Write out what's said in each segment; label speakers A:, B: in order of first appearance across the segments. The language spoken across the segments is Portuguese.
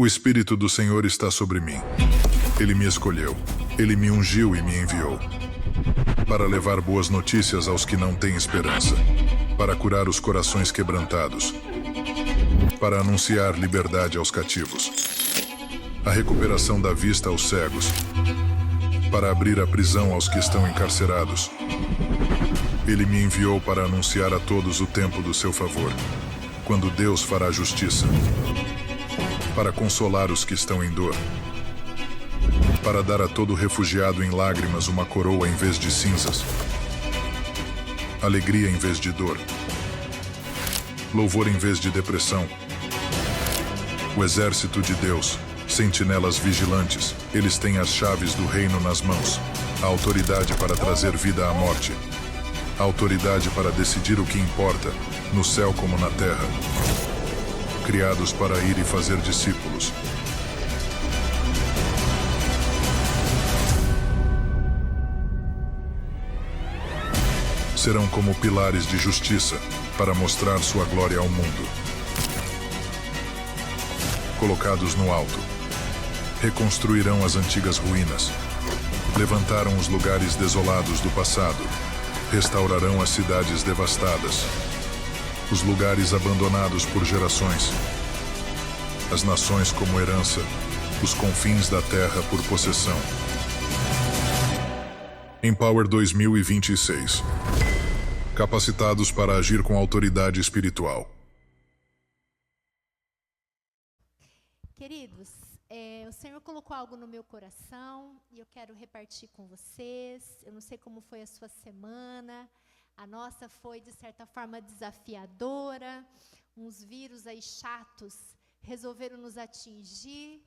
A: O Espírito do Senhor está sobre mim. Ele me escolheu. Ele me ungiu e me enviou para levar boas notícias aos que não têm esperança, para curar os corações quebrantados, para anunciar liberdade aos cativos, a recuperação da vista aos cegos, para abrir a prisão aos que estão encarcerados. Ele me enviou para anunciar a todos o tempo do seu favor, quando Deus fará justiça, para consolar os que estão em dor, para dar a todo refugiado em lágrimas uma coroa em vez de cinzas, alegria em vez de dor, louvor em vez de depressão. O exército de Deus, sentinelas vigilantes, eles têm as chaves do reino nas mãos, a autoridade para trazer vida à morte, a autoridade para decidir o que importa, no céu como na terra, criados para ir e fazer discípulos. Serão como pilares de justiça, para mostrar sua glória ao mundo. Colocados no alto, reconstruirão as antigas ruínas, levantaram os lugares desolados do passado, restaurarão as cidades devastadas, os lugares abandonados por gerações, as nações como herança, os confins da terra por possessão. Empower 2026. Capacitados para agir com autoridade espiritual.
B: Queridos, o Senhor colocou algo no meu coração e eu quero repartir com vocês. Eu não sei como foi a sua semana. A nossa foi, de certa forma, desafiadora. Uns vírus aí chatos resolveram nos atingir.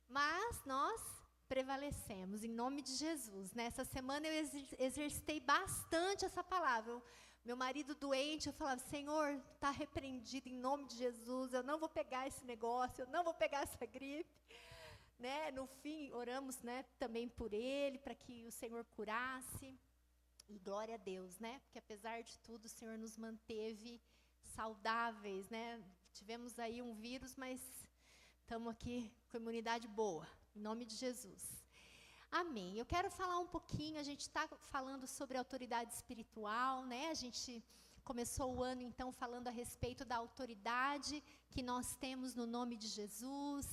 B: Mas nós prevalecemos, em nome de Jesus. Nessa semana eu exercitei bastante essa palavra. Meu marido doente, eu falava, Senhor, está repreendido em nome de Jesus, eu não vou pegar esse negócio, eu não vou pegar essa gripe. Né? No fim, oramos, né, também por ele, para que o Senhor curasse. E glória a Deus, né? Porque apesar de tudo, o Senhor nos manteve saudáveis, né? Tivemos aí um vírus, mas estamos aqui com imunidade boa. Em nome de Jesus. Amém. Eu quero falar um pouquinho, a gente está falando sobre autoridade espiritual, né? A gente começou o ano, então, falando a respeito da autoridade que nós temos no nome de Jesus,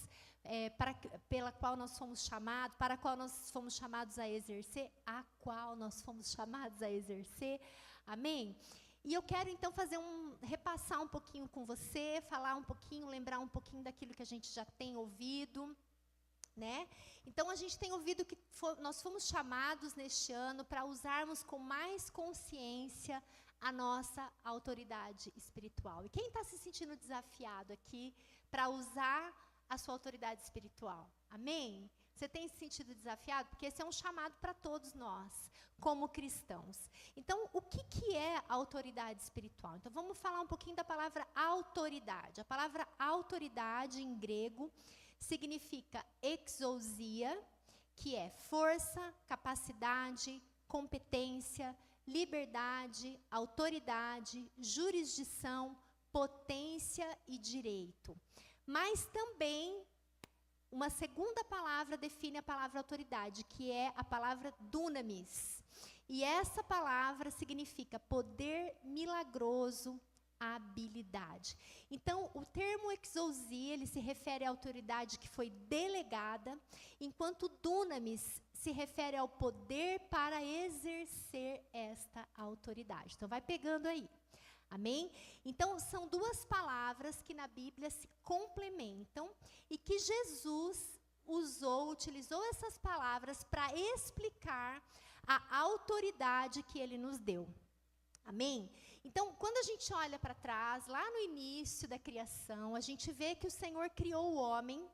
B: pela qual nós fomos chamados, para a qual nós fomos chamados a exercer, a qual nós fomos chamados a exercer. Amém? E eu quero, então, repassar um pouquinho com você, falar um pouquinho, lembrar um pouquinho daquilo que a gente já tem ouvido. Né? Então a gente tem ouvido que nós fomos chamados neste ano para usarmos com mais consciência a nossa autoridade espiritual. E quem está se sentindo desafiado aqui para usar a sua autoridade espiritual? Amém? Você tem se sentido desafiado? Porque esse é um chamado para todos nós, como cristãos. Então, o que é a autoridade espiritual? Então, vamos falar um pouquinho da palavra autoridade. A palavra autoridade em grego significa exousia, que é força, capacidade, competência, liberdade, autoridade, jurisdição, potência e direito. Mas também uma segunda palavra define a palavra autoridade, que é a palavra dunamis. E essa palavra significa poder milagroso, habilidade. Então, o termo exousia, ele se refere à autoridade que foi delegada, enquanto dunamis se refere ao poder para exercer esta autoridade. Então, vai pegando aí. Amém? Então, são duas palavras que na Bíblia se complementam e que Jesus utilizou essas palavras para explicar a autoridade que ele nos deu. Amém? Então, quando a gente olha para trás, lá no início da criação, a gente vê que o Senhor criou o homem,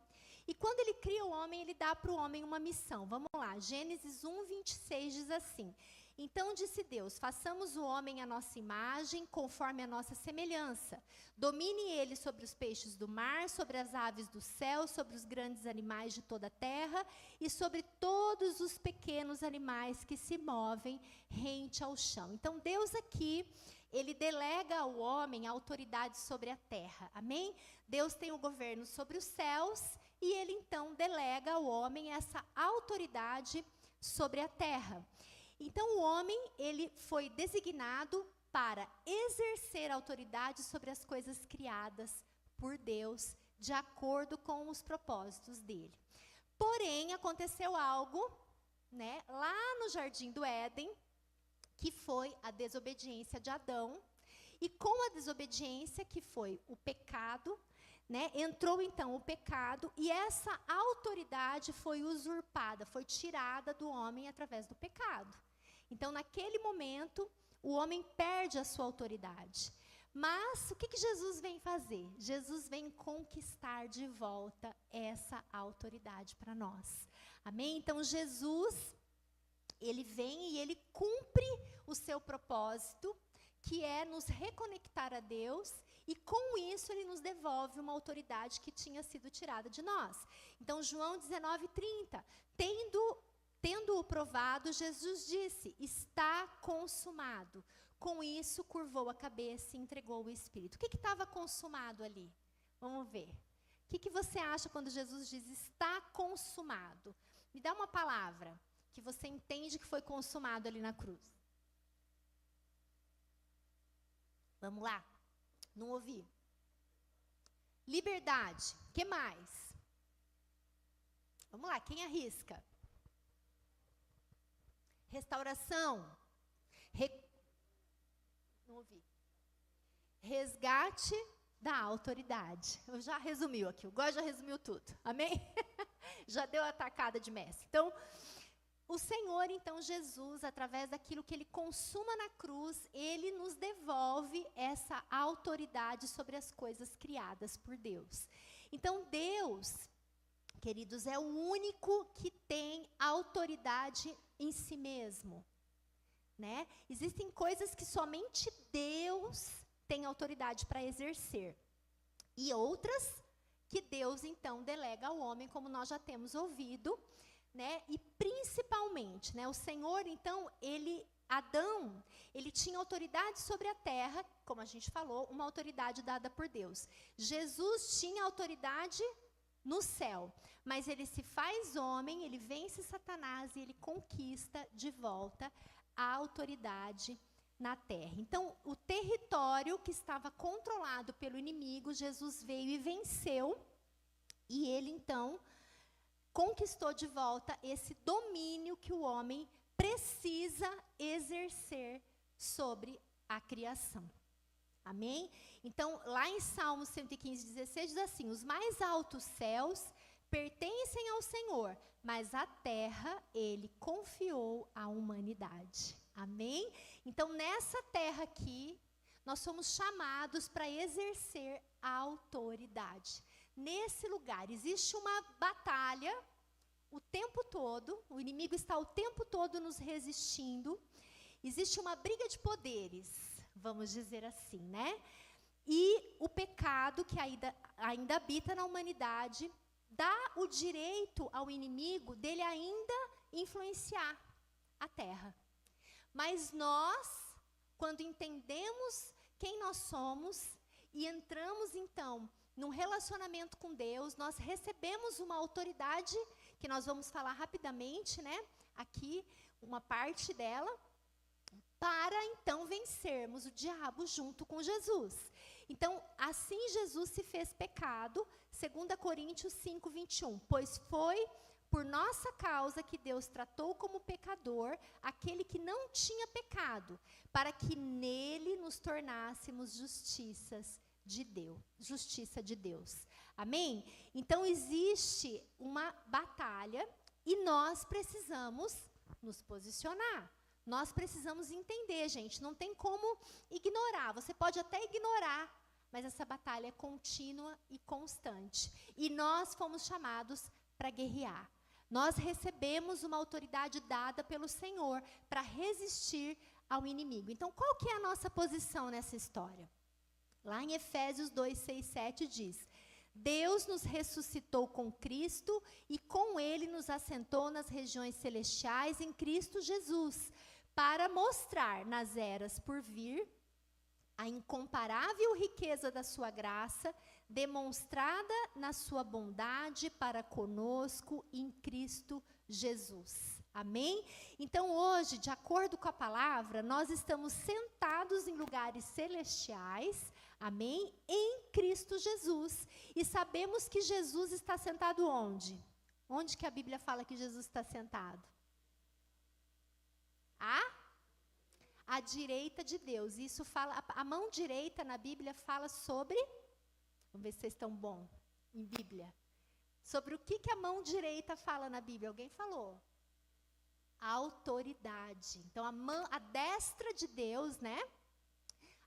B: e quando ele cria o homem, ele dá para o homem uma missão. Vamos lá, Gênesis 1:26 diz assim: Então disse Deus, façamos o homem à nossa imagem, conforme a nossa semelhança. Domine ele sobre os peixes do mar, sobre as aves do céu, sobre os grandes animais de toda a terra e sobre todos os pequenos animais que se movem rente ao chão. Então Deus aqui, ele delega ao homem a autoridade sobre a terra. Amém? Deus tem o governo sobre os céus e ele então delega ao homem essa autoridade sobre a terra. Então o homem, ele foi designado para exercer autoridade sobre as coisas criadas por Deus, de acordo com os propósitos dele. Porém, aconteceu algo, né, lá no Jardim do Éden, que foi a desobediência de Adão, e com a desobediência, que foi o pecado, né, entrou então o pecado, e essa autoridade foi usurpada, foi tirada do homem através do pecado. Então, naquele momento, o homem perde a sua autoridade. Mas o que Jesus vem fazer? Jesus vem conquistar de volta essa autoridade para nós. Amém? Então, Jesus, ele vem e ele cumpre o seu propósito, que é nos reconectar a Deus, e com isso ele nos devolve uma autoridade que tinha sido tirada de nós. Então, João 19:30, tendo-o provado, Jesus disse, está consumado. Com isso, curvou a cabeça e entregou o Espírito. O que estava consumado ali? Vamos ver. O que você acha quando Jesus diz, está consumado? Me dá uma palavra que você entende que foi consumado ali na cruz. Vamos lá? Não ouvi. Liberdade. O que mais? Vamos lá, quem arrisca? Restauração. Não ouvi. Resgate da autoridade. Eu já resumiu aqui, o Góis já resumiu tudo. Amém? Já deu a tacada de mestre. Então, o Senhor, então, Jesus, através daquilo que ele consuma na cruz, ele nos devolve essa autoridade sobre as coisas criadas por Deus. Então, Deus, queridos, é o único que tem autoridade em si mesmo. Né? Existem coisas que somente Deus tem autoridade para exercer. E outras que Deus, então, delega ao homem, como nós já temos ouvido. Né? E principalmente, né, o Senhor, então, Adão, ele tinha autoridade sobre a terra, como a gente falou, uma autoridade dada por Deus. Jesus tinha autoridade no céu, mas ele se faz homem, ele vence Satanás e ele conquista de volta a autoridade na terra. Então, o território que estava controlado pelo inimigo, Jesus veio e venceu, e ele, então, conquistou de volta esse domínio que o homem precisa exercer sobre a criação. Amém? Então, lá em Salmos 115:16 diz assim, os mais altos céus pertencem ao Senhor, mas a terra ele confiou à humanidade. Amém? Então, nessa terra aqui, nós somos chamados para exercer a autoridade. Nesse lugar, existe uma batalha o tempo todo, o inimigo está o tempo todo nos resistindo, existe uma briga de poderes, vamos dizer assim, né? E o pecado que ainda habita na humanidade dá o direito ao inimigo dele ainda influenciar a terra. Mas nós, quando entendemos quem nós somos e entramos, então, num relacionamento com Deus, nós recebemos uma autoridade, que nós vamos falar rapidamente, né? Aqui, uma parte dela, para, então, vencermos o diabo junto com Jesus. Então, assim Jesus se fez pecado, 2 Coríntios 5:21, pois foi por nossa causa que Deus tratou como pecador aquele que não tinha pecado, para que nele nos tornássemos justiça de Deus. Amém? Então, existe uma batalha e nós precisamos nos posicionar. Nós precisamos entender, gente, não tem como ignorar. Você pode até ignorar, mas essa batalha é contínua e constante. E nós fomos chamados para guerrear. Nós recebemos uma autoridade dada pelo Senhor para resistir ao inimigo. Então, qual que é a nossa posição nessa história? Lá em Efésios 2:6-7 diz, Deus nos ressuscitou com Cristo e com Ele nos assentou nas regiões celestiais em Cristo Jesus, para mostrar nas eras por vir a incomparável riqueza da sua graça, demonstrada na sua bondade para conosco em Cristo Jesus. Amém? Então hoje, de acordo com a palavra, nós estamos sentados em lugares celestiais, amém? Em Cristo Jesus. E sabemos que Jesus está sentado onde? Onde que a Bíblia fala que Jesus está sentado? À direita de Deus. Isso fala, a mão direita na Bíblia fala sobre, vamos ver se vocês estão bom em Bíblia. Sobre o que a mão direita fala na Bíblia? Alguém falou? A autoridade. Então a destra de Deus, né?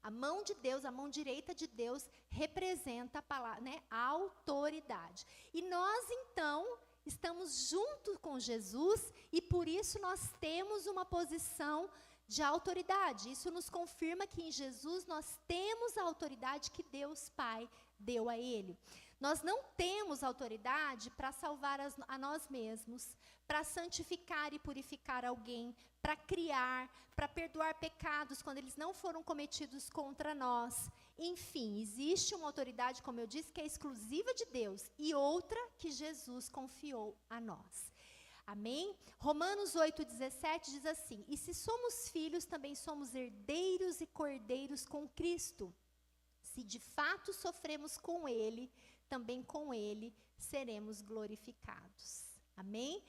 B: A mão de Deus, a mão direita de Deus representa a palavra, né? A autoridade. E nós então estamos junto com Jesus e por isso nós temos uma posição de autoridade. Isso nos confirma que em Jesus nós temos a autoridade que Deus Pai deu a Ele. Nós não temos autoridade para salvar a nós mesmos, para santificar e purificar alguém, para criar, para perdoar pecados quando eles não foram cometidos contra nós. Enfim, existe uma autoridade, como eu disse, que é exclusiva de Deus e outra que Jesus confiou a nós. Amém? Romanos 8,17 diz assim: e se somos filhos, também somos herdeiros e cordeiros com Cristo. Se de fato sofremos com Ele, também com Ele seremos glorificados. Amém?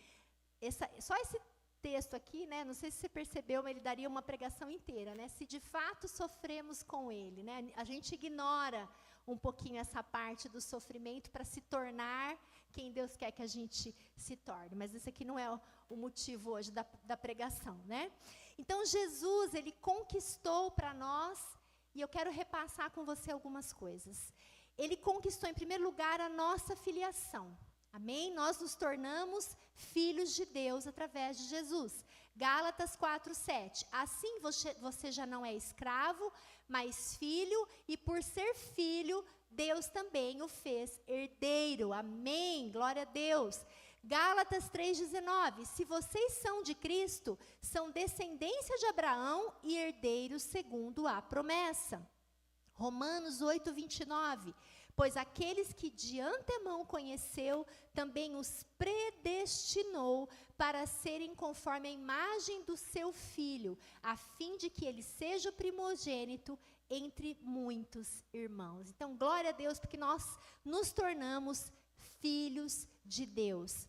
B: Só esse texto aqui, né? Não sei se você percebeu, mas ele daria uma pregação inteira, né? Se de fato sofremos com Ele, né? A gente ignora um pouquinho essa parte do sofrimento para se tornar quem Deus quer que a gente se torne. Mas esse aqui não é o motivo hoje da pregação, né? Então, Jesus, Ele conquistou para nós, e eu quero repassar com você algumas coisas. Ele conquistou, em primeiro lugar, a nossa filiação. Amém? Nós nos tornamos filhos de Deus através de Jesus. Gálatas 4:7. Assim você já não é escravo, mas filho, e por ser filho, Deus também o fez herdeiro. Amém? Glória a Deus. Gálatas 3:19. Se vocês são de Cristo, são descendência de Abraão e herdeiros segundo a promessa. Romanos 8:29. Pois aqueles que de antemão conheceu, também os predestinou para serem conforme a imagem do seu Filho, a fim de que ele seja o primogênito entre muitos irmãos. Então, glória a Deus, porque nós nos tornamos filhos de Deus.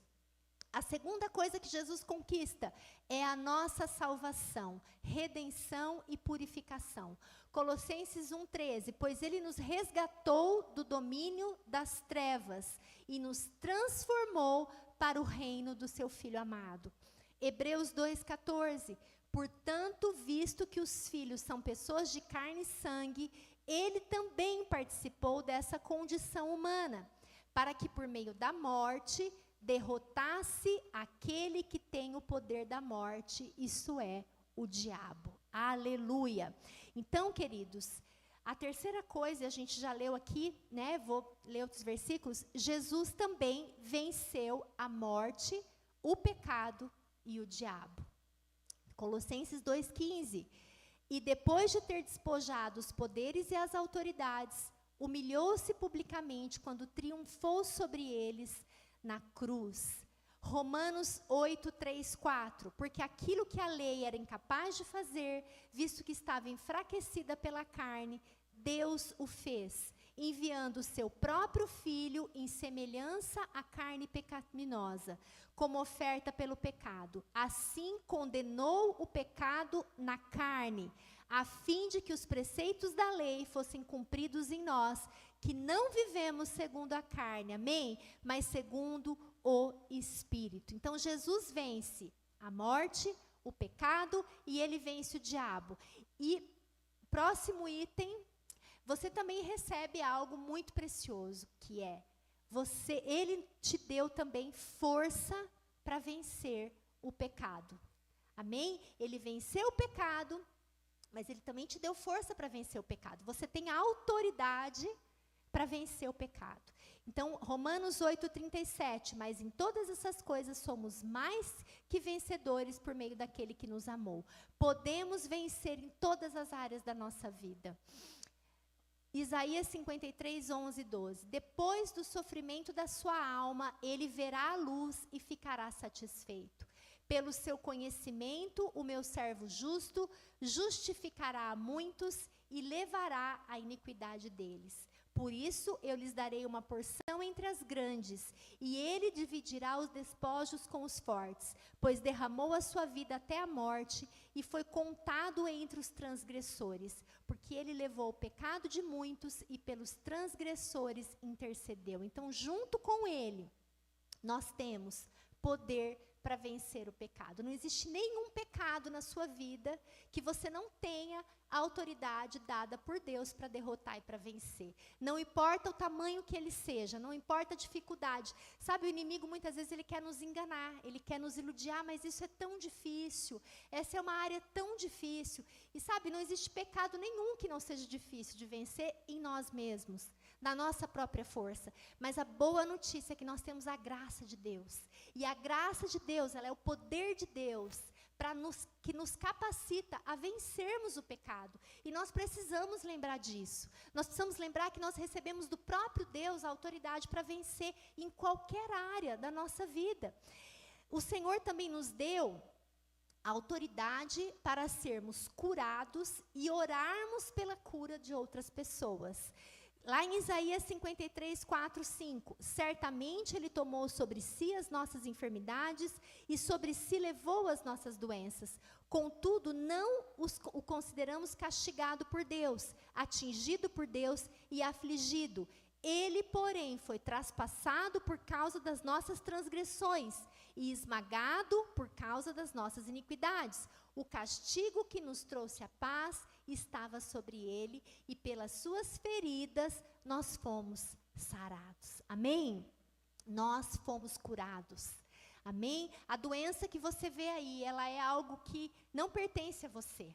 B: A segunda coisa que Jesus conquista é a nossa salvação, redenção e purificação. Colossenses 1:13, pois Ele nos resgatou do domínio das trevas e nos transformou para o reino do seu Filho amado. Hebreus 2:14, portanto, visto que os filhos são pessoas de carne e sangue, Ele também participou dessa condição humana, para que por meio da morte derrotasse aquele que tem o poder da morte, isso é, o diabo. Aleluia! Então, queridos, a terceira coisa, a gente já leu aqui, né? Vou ler outros versículos. Jesus também venceu a morte, o pecado e o diabo. Colossenses 2:15. E depois de ter despojado os poderes e as autoridades, humilhou-se publicamente quando triunfou sobre eles na cruz. Romanos 8:3-4, porque aquilo que a lei era incapaz de fazer, visto que estava enfraquecida pela carne, Deus o fez, enviando o seu próprio Filho em semelhança à carne pecaminosa, como oferta pelo pecado. Assim condenou o pecado na carne, a fim de que os preceitos da lei fossem cumpridos em nós, que não vivemos segundo a carne, amém? Mas segundo o Espírito. Então, Jesus vence a morte, o pecado, e Ele vence o diabo. E, próximo item, você também recebe algo muito precioso, que é, Ele te deu também força para vencer o pecado. Amém? Ele venceu o pecado, mas Ele também te deu força para vencer o pecado. Você tem autoridade para vencer o pecado. Então, Romanos 8:37, mas em todas essas coisas somos mais que vencedores por meio daquele que nos amou. Podemos vencer em todas as áreas da nossa vida. Isaías 53, 11 e 12. Depois do sofrimento da sua alma, ele verá a luz e ficará satisfeito. Pelo seu conhecimento, o meu servo justo justificará a muitos e levará a iniquidade deles. Por isso, eu lhes darei uma porção entre as grandes, e ele dividirá os despojos com os fortes, pois derramou a sua vida até a morte, e foi contado entre os transgressores, porque ele levou o pecado de muitos, e pelos transgressores intercedeu. Então, junto com ele, nós temos poder para vencer o pecado. Não existe nenhum pecado na sua vida que você não tenha a autoridade dada por Deus para derrotar e para vencer. Não importa o tamanho que ele seja, não importa a dificuldade. Sabe, o inimigo muitas vezes ele quer nos enganar, ele quer nos iludir, mas isso é tão difícil, essa é uma área tão difícil. E sabe, não existe pecado nenhum que não seja difícil de vencer em nós mesmos, na nossa própria força. Mas a boa notícia é que nós temos a graça de Deus. E a graça de Deus, ela é o poder de Deus que nos capacita a vencermos o pecado. E nós precisamos lembrar disso. Nós precisamos lembrar que nós recebemos do próprio Deus a autoridade para vencer em qualquer área da nossa vida. O Senhor também nos deu a autoridade para sermos curados e orarmos pela cura de outras pessoas. Lá em Isaías 53, 4, 5, certamente ele tomou sobre si as nossas enfermidades e sobre si levou as nossas doenças. Contudo, não o consideramos castigado por Deus, atingido por Deus e afligido. Ele, porém, foi traspassado por causa das nossas transgressões e esmagado por causa das nossas iniquidades. O castigo que nos trouxe a paz estava sobre ele, e pelas suas feridas nós fomos sarados. Amém? Nós fomos curados. Amém? A doença que você vê aí, ela é algo que não pertence a você.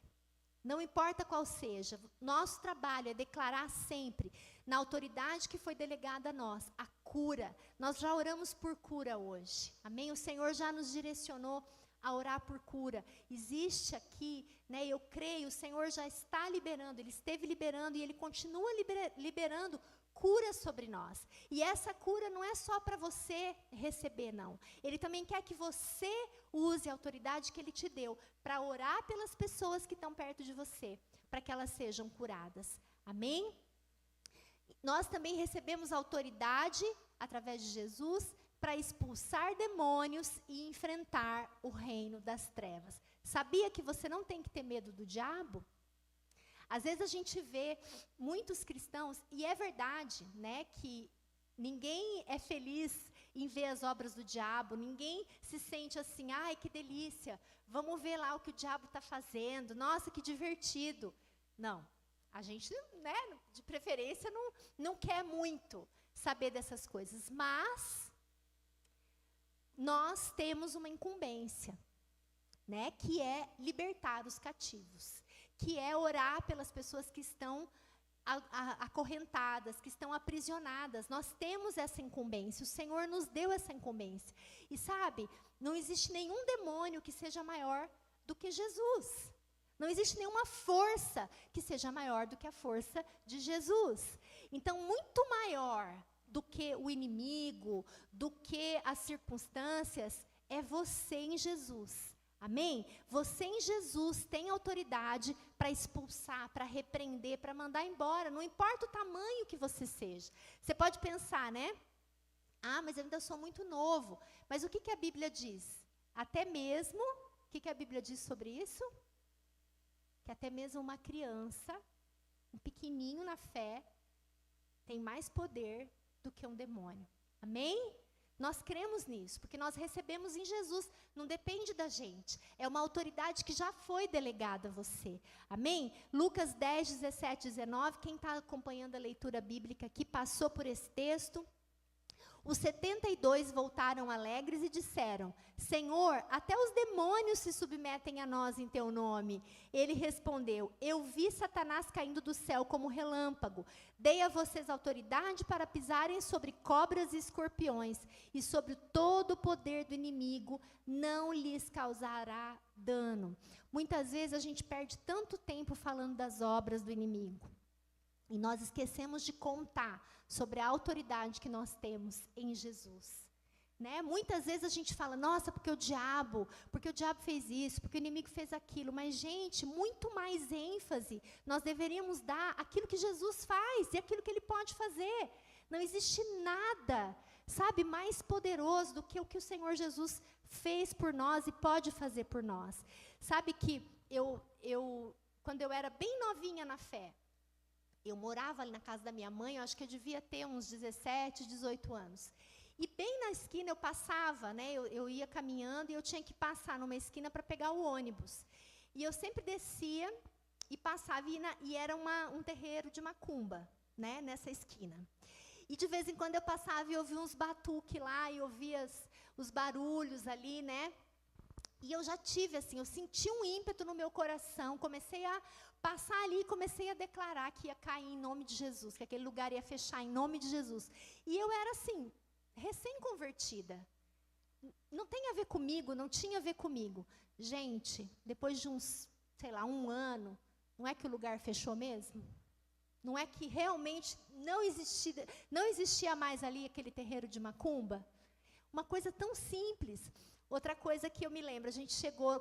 B: Não importa qual seja, nosso trabalho é declarar sempre, na autoridade que foi delegada a nós, a cura. Nós já oramos por cura hoje. Amém? O Senhor já nos direcionou a orar por cura. Existe aqui, né, eu creio, o Senhor já está liberando, Ele esteve liberando e Ele continua liberando cura sobre nós. E essa cura não é só para você receber, não. Ele também quer que você use a autoridade que Ele te deu para orar pelas pessoas que estão perto de você, para que elas sejam curadas. Amém? Nós também recebemos autoridade, através de Jesus, para expulsar demônios e enfrentar o reino das trevas. Sabia que você não tem que ter medo do diabo? Às vezes a gente vê muitos cristãos, e é verdade, né, que ninguém é feliz em ver as obras do diabo, ninguém se sente assim, ai, que delícia, vamos ver lá o que o diabo está fazendo, nossa, que divertido. Não, a gente, né, de preferência, não quer muito saber dessas coisas, mas nós temos uma incumbência, né, que é libertar os cativos, que é orar pelas pessoas que estão acorrentadas, que estão aprisionadas. Nós temos essa incumbência, o Senhor nos deu essa incumbência. E sabe, não existe nenhum demônio que seja maior do que Jesus. Não existe nenhuma força que seja maior do que a força de Jesus. Então, muito maior do que o inimigo, do que as circunstâncias, é você em Jesus. Amém? Você em Jesus tem autoridade para expulsar, para repreender, para mandar embora. Não importa o tamanho que você seja. Você pode pensar, né? Ah, mas eu ainda sou muito novo. Mas o que a Bíblia diz? Até mesmo, o que a Bíblia diz sobre isso? Que até mesmo uma criança, um pequenininho na fé, tem mais poder do que um demônio. Amém? Nós cremos nisso, porque nós recebemos em Jesus, não depende da gente, é uma autoridade que já foi delegada a você. Amém? Lucas 10, 17, 19, quem está acompanhando a leitura bíblica aqui, passou por esse texto. Os 72 voltaram alegres e disseram, Senhor, até os demônios se submetem a nós em teu nome. Ele respondeu, eu vi Satanás caindo do céu como relâmpago. Dei a vocês autoridade para pisarem sobre cobras e escorpiões, e sobre todo o poder do inimigo não lhes causará dano. Muitas vezes a gente perde tanto tempo falando das obras do inimigo. E nós esquecemos de contar sobre a autoridade que nós temos em Jesus. Né? Muitas vezes a gente fala, nossa, porque o diabo fez isso, porque o inimigo fez aquilo. Mas, gente, muito mais ênfase nós deveríamos dar àquilo que Jesus faz e àquilo que ele pode fazer. Não existe nada, sabe, mais poderoso do que o Senhor Jesus fez por nós e pode fazer por nós. Sabe que quando eu era bem novinha na fé, eu morava ali na casa da minha mãe, eu acho que eu devia ter uns 17, 18 anos. E bem na esquina eu passava, né, eu ia caminhando e eu tinha que passar numa esquina para pegar o ônibus. E eu sempre descia e passava, e era um terreiro de macumba, né, nessa esquina. E de vez em quando eu passava e ouvia uns batuques lá, e ouvia os barulhos ali, né. E eu já tive, assim, eu senti um ímpeto no meu coração, comecei a passar ali e comecei a declarar que ia cair em nome de Jesus, que aquele lugar ia fechar em nome de Jesus. E eu era assim, recém-convertida. Não tem a ver comigo, não tinha a ver comigo. Gente, depois de uns, sei lá, 1 ano, não é que o lugar fechou mesmo? Não é que realmente não existia mais ali aquele terreiro de macumba? Uma coisa tão simples. Outra coisa que eu me lembro,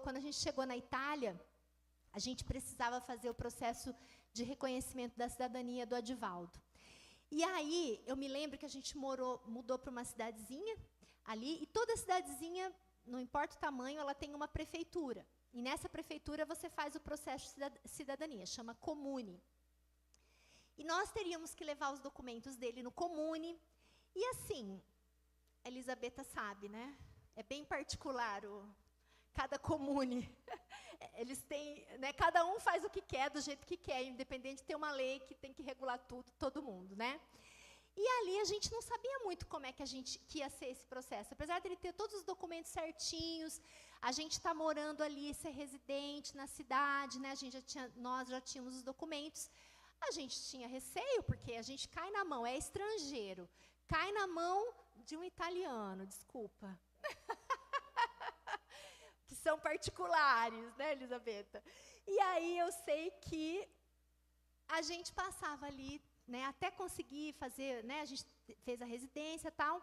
B: quando a gente chegou na Itália, a gente precisava fazer o processo de reconhecimento da cidadania do Adivaldo. E aí, eu me lembro que a gente mudou para uma cidadezinha ali, e toda cidadezinha, não importa o tamanho, ela tem uma prefeitura. E nessa prefeitura você faz o processo de cidadania, chama Comune. E nós teríamos que levar os documentos dele no Comune. E assim, a Elisabetta sabe, né? É bem particular cada comune. Eles têm, né, cada um faz o que quer, do jeito que quer, independente de ter uma lei que tem que regular tudo, todo mundo, né? E ali a gente não sabia muito como é que que ia ser esse processo. Apesar dele ter todos os documentos certinhos, a gente está morando ali, ser residente na cidade, né? Nós já tínhamos os documentos. A gente tinha receio, porque a gente cai na mão, é estrangeiro, cai na mão de um italiano, desculpa. Que são particulares, né, Elisabetta? E aí eu sei que a gente passava ali, né, até conseguir fazer, né, a gente fez a residência e tal,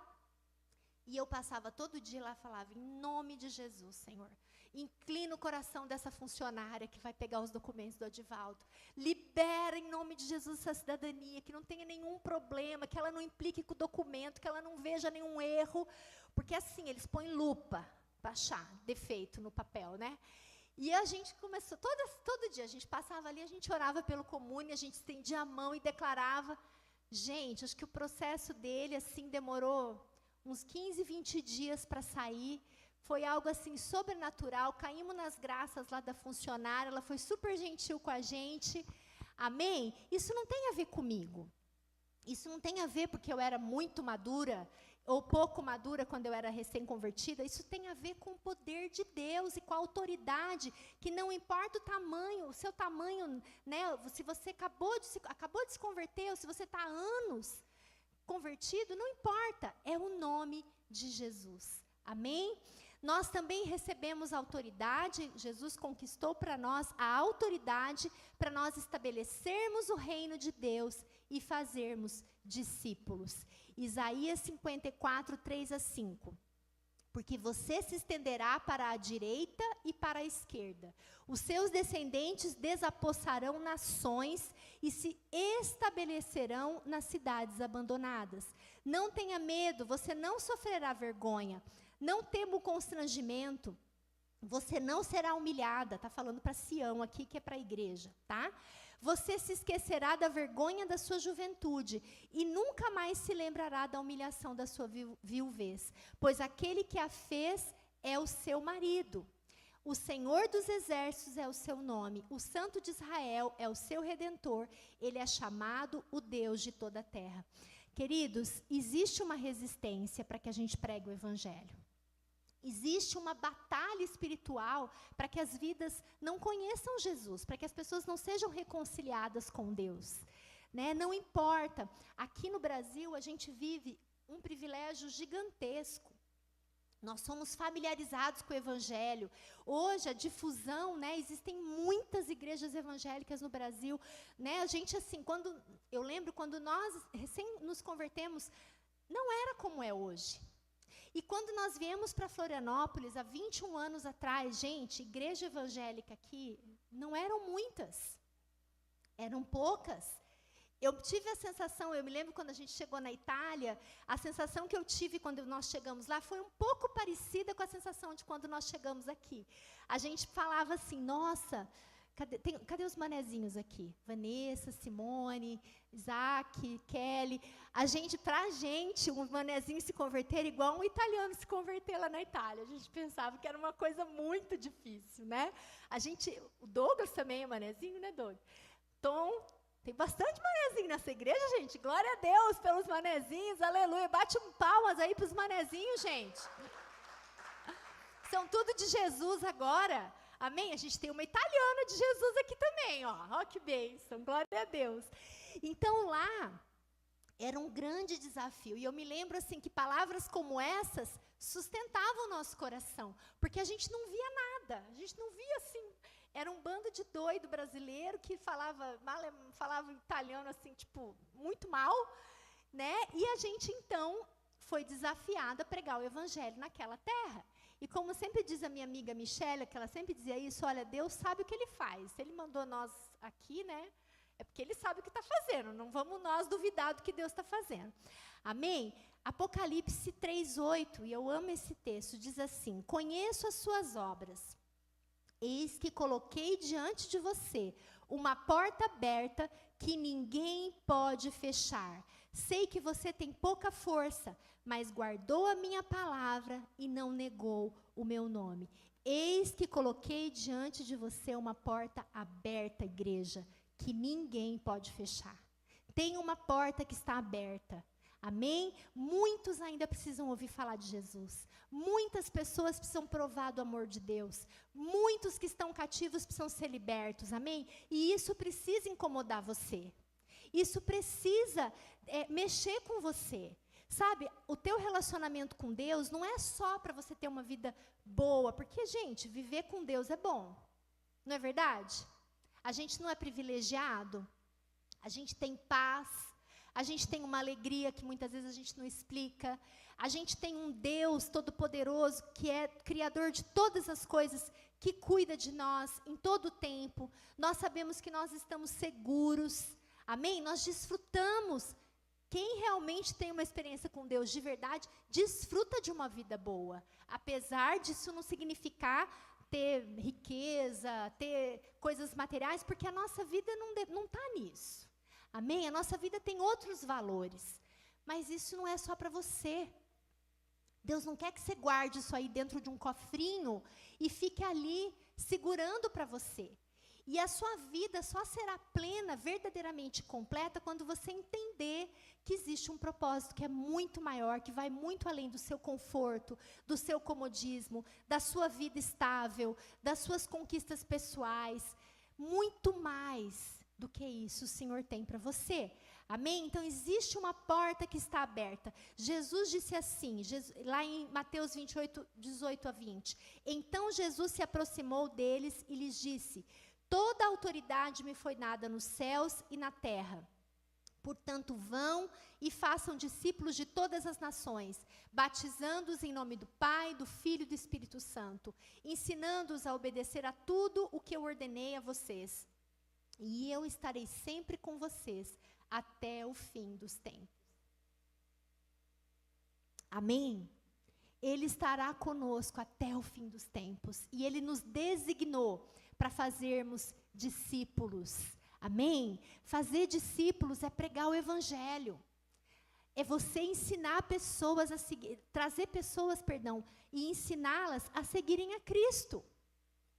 B: e eu passava todo dia lá e falava, em nome de Jesus, Senhor, inclina o coração dessa funcionária que vai pegar os documentos do Adivaldo, libera em nome de Jesus essa cidadania, que não tenha nenhum problema, que ela não implique com o documento, que ela não veja nenhum erro, porque assim, eles põem lupa para achar defeito no papel, né? E a gente começou, todo dia, a gente passava ali, a gente orava pelo Comune, a gente estendia a mão e declarava. Gente, acho que o processo dele, assim, demorou uns 15, 20 dias para sair. Foi algo, assim, sobrenatural. Caímos nas graças lá da funcionária, ela foi super gentil com a gente. Amém? Isso não tem a ver comigo. Isso não tem a ver porque eu era muito madura, ou pouco madura quando eu era recém-convertida. Isso tem a ver com o poder de Deus e com a autoridade, que não importa o tamanho, o seu tamanho, né, se você acabou de se converter, ou se você está há anos convertido, não importa, é o nome de Jesus. Amém? Nós também recebemos autoridade, Jesus conquistou para nós a autoridade para nós estabelecermos o reino de Deus e fazermos discípulos. Isaías 54, 3-5. Porque você se estenderá para a direita e para a esquerda. Os seus descendentes desapossarão nações e se estabelecerão nas cidades abandonadas. Não tenha medo, você não sofrerá vergonha. Não tema o constrangimento, você não será humilhada. Está falando para Sião aqui, que é para a igreja, tá? Você se esquecerá da vergonha da sua juventude e nunca mais se lembrará da humilhação da sua viuvez, pois aquele que a fez é o seu marido. O Senhor dos Exércitos é o seu nome, o Santo de Israel é o seu Redentor, ele é chamado o Deus de toda a terra. Queridos, existe uma resistência para que a gente pregue o Evangelho. Existe uma batalha espiritual para que as vidas não conheçam Jesus, para que as pessoas não sejam reconciliadas com Deus, né? Não importa. Aqui no Brasil, a gente vive um privilégio gigantesco. Nós somos familiarizados com o Evangelho. Hoje, a difusão, né, existem muitas igrejas evangélicas no Brasil. Né, a gente, assim, eu lembro quando nós recém nos convertemos, não era como é hoje. E quando nós viemos para Florianópolis, há 21 anos atrás, gente, igreja evangélica aqui, não eram muitas. Eram poucas. Eu tive a sensação, eu me lembro quando a gente chegou na Itália, a sensação que eu tive quando nós chegamos lá foi um pouco parecida com a sensação de quando nós chegamos aqui. A gente falava assim, nossa, cadê os manezinhos aqui? Vanessa, Simone, Isaac, Kelly. Pra gente, um manezinho se converter igual um italiano se converter lá na Itália. A gente pensava que era uma coisa muito difícil, né? O Douglas também é manezinho, né, Douglas? Tom, tem bastante manezinho nessa igreja, gente. Glória a Deus pelos manezinhos, aleluia. Bate palmas aí para os manezinhos, gente. São tudo de Jesus agora. Amém? A gente tem uma italiana de Jesus aqui também, ó. Ó, que bênção, glória a Deus. Então, lá, era um grande desafio. E eu me lembro, assim, que palavras como essas sustentavam o nosso coração. Porque a gente não via nada. A gente não via, assim... Era um bando de doido brasileiro que falava italiano, assim, tipo, muito mal, né? E a gente, então, foi desafiada a pregar o evangelho naquela terra. E como sempre diz a minha amiga Michelle, que ela sempre dizia isso, olha, Deus sabe o que Ele faz. Se Ele mandou nós aqui, né? É porque Ele sabe o que está fazendo. Não vamos nós duvidar do que Deus está fazendo. Amém? Apocalipse 3:8, e eu amo esse texto, diz assim, conheço as suas obras. Eis que coloquei diante de você uma porta aberta que ninguém pode fechar. Sei que você tem pouca força, mas guardou a minha palavra e não negou o meu nome. Eis que coloquei diante de você uma porta aberta, igreja, que ninguém pode fechar. Tem uma porta que está aberta. Amém? Muitos ainda precisam ouvir falar de Jesus. Muitas pessoas precisam provar do amor de Deus. Muitos que estão cativos precisam ser libertos. Amém? E isso precisa incomodar você. Isso precisa mexer com você. Sabe, o teu relacionamento com Deus não é só para você ter uma vida boa. Porque, gente, viver com Deus é bom. Não é verdade? A gente não é privilegiado. A gente tem paz. A gente tem uma alegria que muitas vezes a gente não explica. A gente tem um Deus todo-poderoso que é criador de todas as coisas, que cuida de nós em todo o tempo. Nós sabemos que nós estamos seguros. Amém? Nós desfrutamos. Quem realmente tem uma experiência com Deus de verdade, desfruta de uma vida boa. Apesar disso não significar ter riqueza, ter coisas materiais, porque a nossa vida não está nisso. Amém? A nossa vida tem outros valores. Mas isso não é só para você. Deus não quer que você guarde isso aí dentro de um cofrinho e fique ali segurando para você. E a sua vida só será plena, verdadeiramente completa, quando você entender que existe um propósito que é muito maior, que vai muito além do seu conforto, do seu comodismo, da sua vida estável, das suas conquistas pessoais. Muito mais do que isso o Senhor tem para você. Amém? Então, existe uma porta que está aberta. Jesus disse assim, lá em Mateus 28, 18 a 20. Então, Jesus se aproximou deles e lhes disse, toda a autoridade me foi dada nos céus e na terra. Portanto, vão e façam discípulos de todas as nações, batizando-os em nome do Pai, do Filho e do Espírito Santo, ensinando-os a obedecer a tudo o que eu ordenei a vocês. E eu estarei sempre com vocês até o fim dos tempos. Amém? Ele estará conosco até o fim dos tempos. E Ele nos designou para fazermos discípulos. Amém? Fazer discípulos é pregar o Evangelho. É você ensinar pessoas a seguir, trazer pessoas, e ensiná-las a seguirem a Cristo.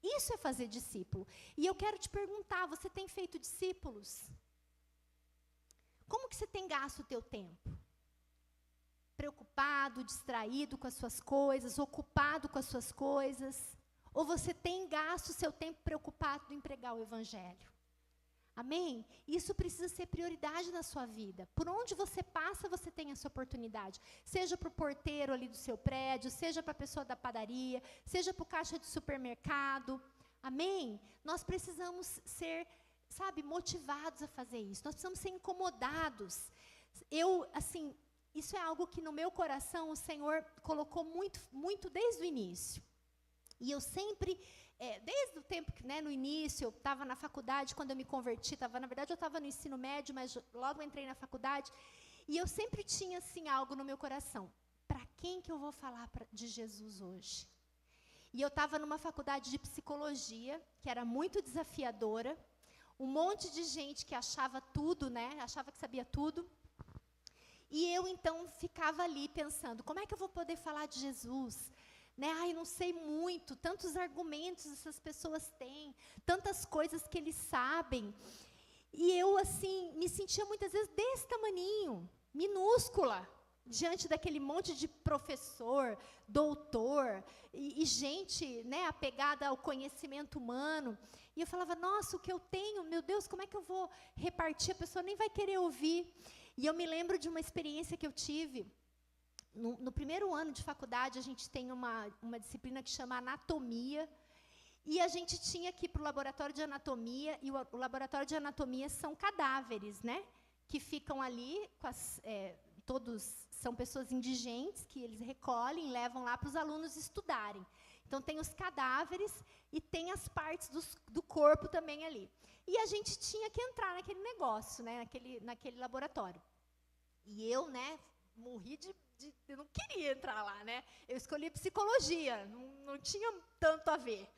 B: Isso é fazer discípulo. E eu quero te perguntar, você tem feito discípulos? Como que você tem gasto o teu tempo? Preocupado, distraído com as suas coisas, ocupado com as suas coisas? Ou você tem gasto o seu tempo preocupado em pregar o Evangelho? Amém? Isso precisa ser prioridade na sua vida. Por onde você passa, você tem essa oportunidade. Seja para o porteiro ali do seu prédio, seja para a pessoa da padaria, seja para o caixa de supermercado. Amém? Nós precisamos ser, motivados a fazer isso. Nós precisamos ser incomodados. Isso é algo que no meu coração o Senhor colocou muito, muito desde o início. E eu sempre, desde o tempo que, no início, eu estava na faculdade, quando eu me converti, na verdade eu estava no ensino médio, mas logo entrei na faculdade, e eu sempre tinha, algo no meu coração. Para quem que eu vou falar de Jesus hoje? E eu estava numa faculdade de psicologia, que era muito desafiadora, um monte de gente que achava tudo, achava que sabia tudo. E eu, então, ficava ali pensando, como é que eu vou poder falar de Jesus? Eu não sei muito, tantos argumentos essas pessoas têm, tantas coisas que eles sabem. E eu, me sentia muitas vezes desse tamaninho, minúscula, diante daquele monte de professor, doutor, e gente, apegada ao conhecimento humano. E eu falava, nossa, o que eu tenho, meu Deus, como é que eu vou repartir? A pessoa nem vai querer ouvir. E eu me lembro de uma experiência que eu tive. No primeiro ano de faculdade, a gente tem uma disciplina que chama anatomia, e a gente tinha que ir para o laboratório de anatomia, e o laboratório de anatomia são cadáveres, que ficam ali, todos são pessoas indigentes, que eles recolhem, levam lá para os alunos estudarem. Então, tem os cadáveres e tem as partes do corpo também ali. E a gente tinha que entrar naquele negócio, naquele laboratório. E eu, morri eu não queria entrar lá, Eu escolhi psicologia, não tinha tanto a ver.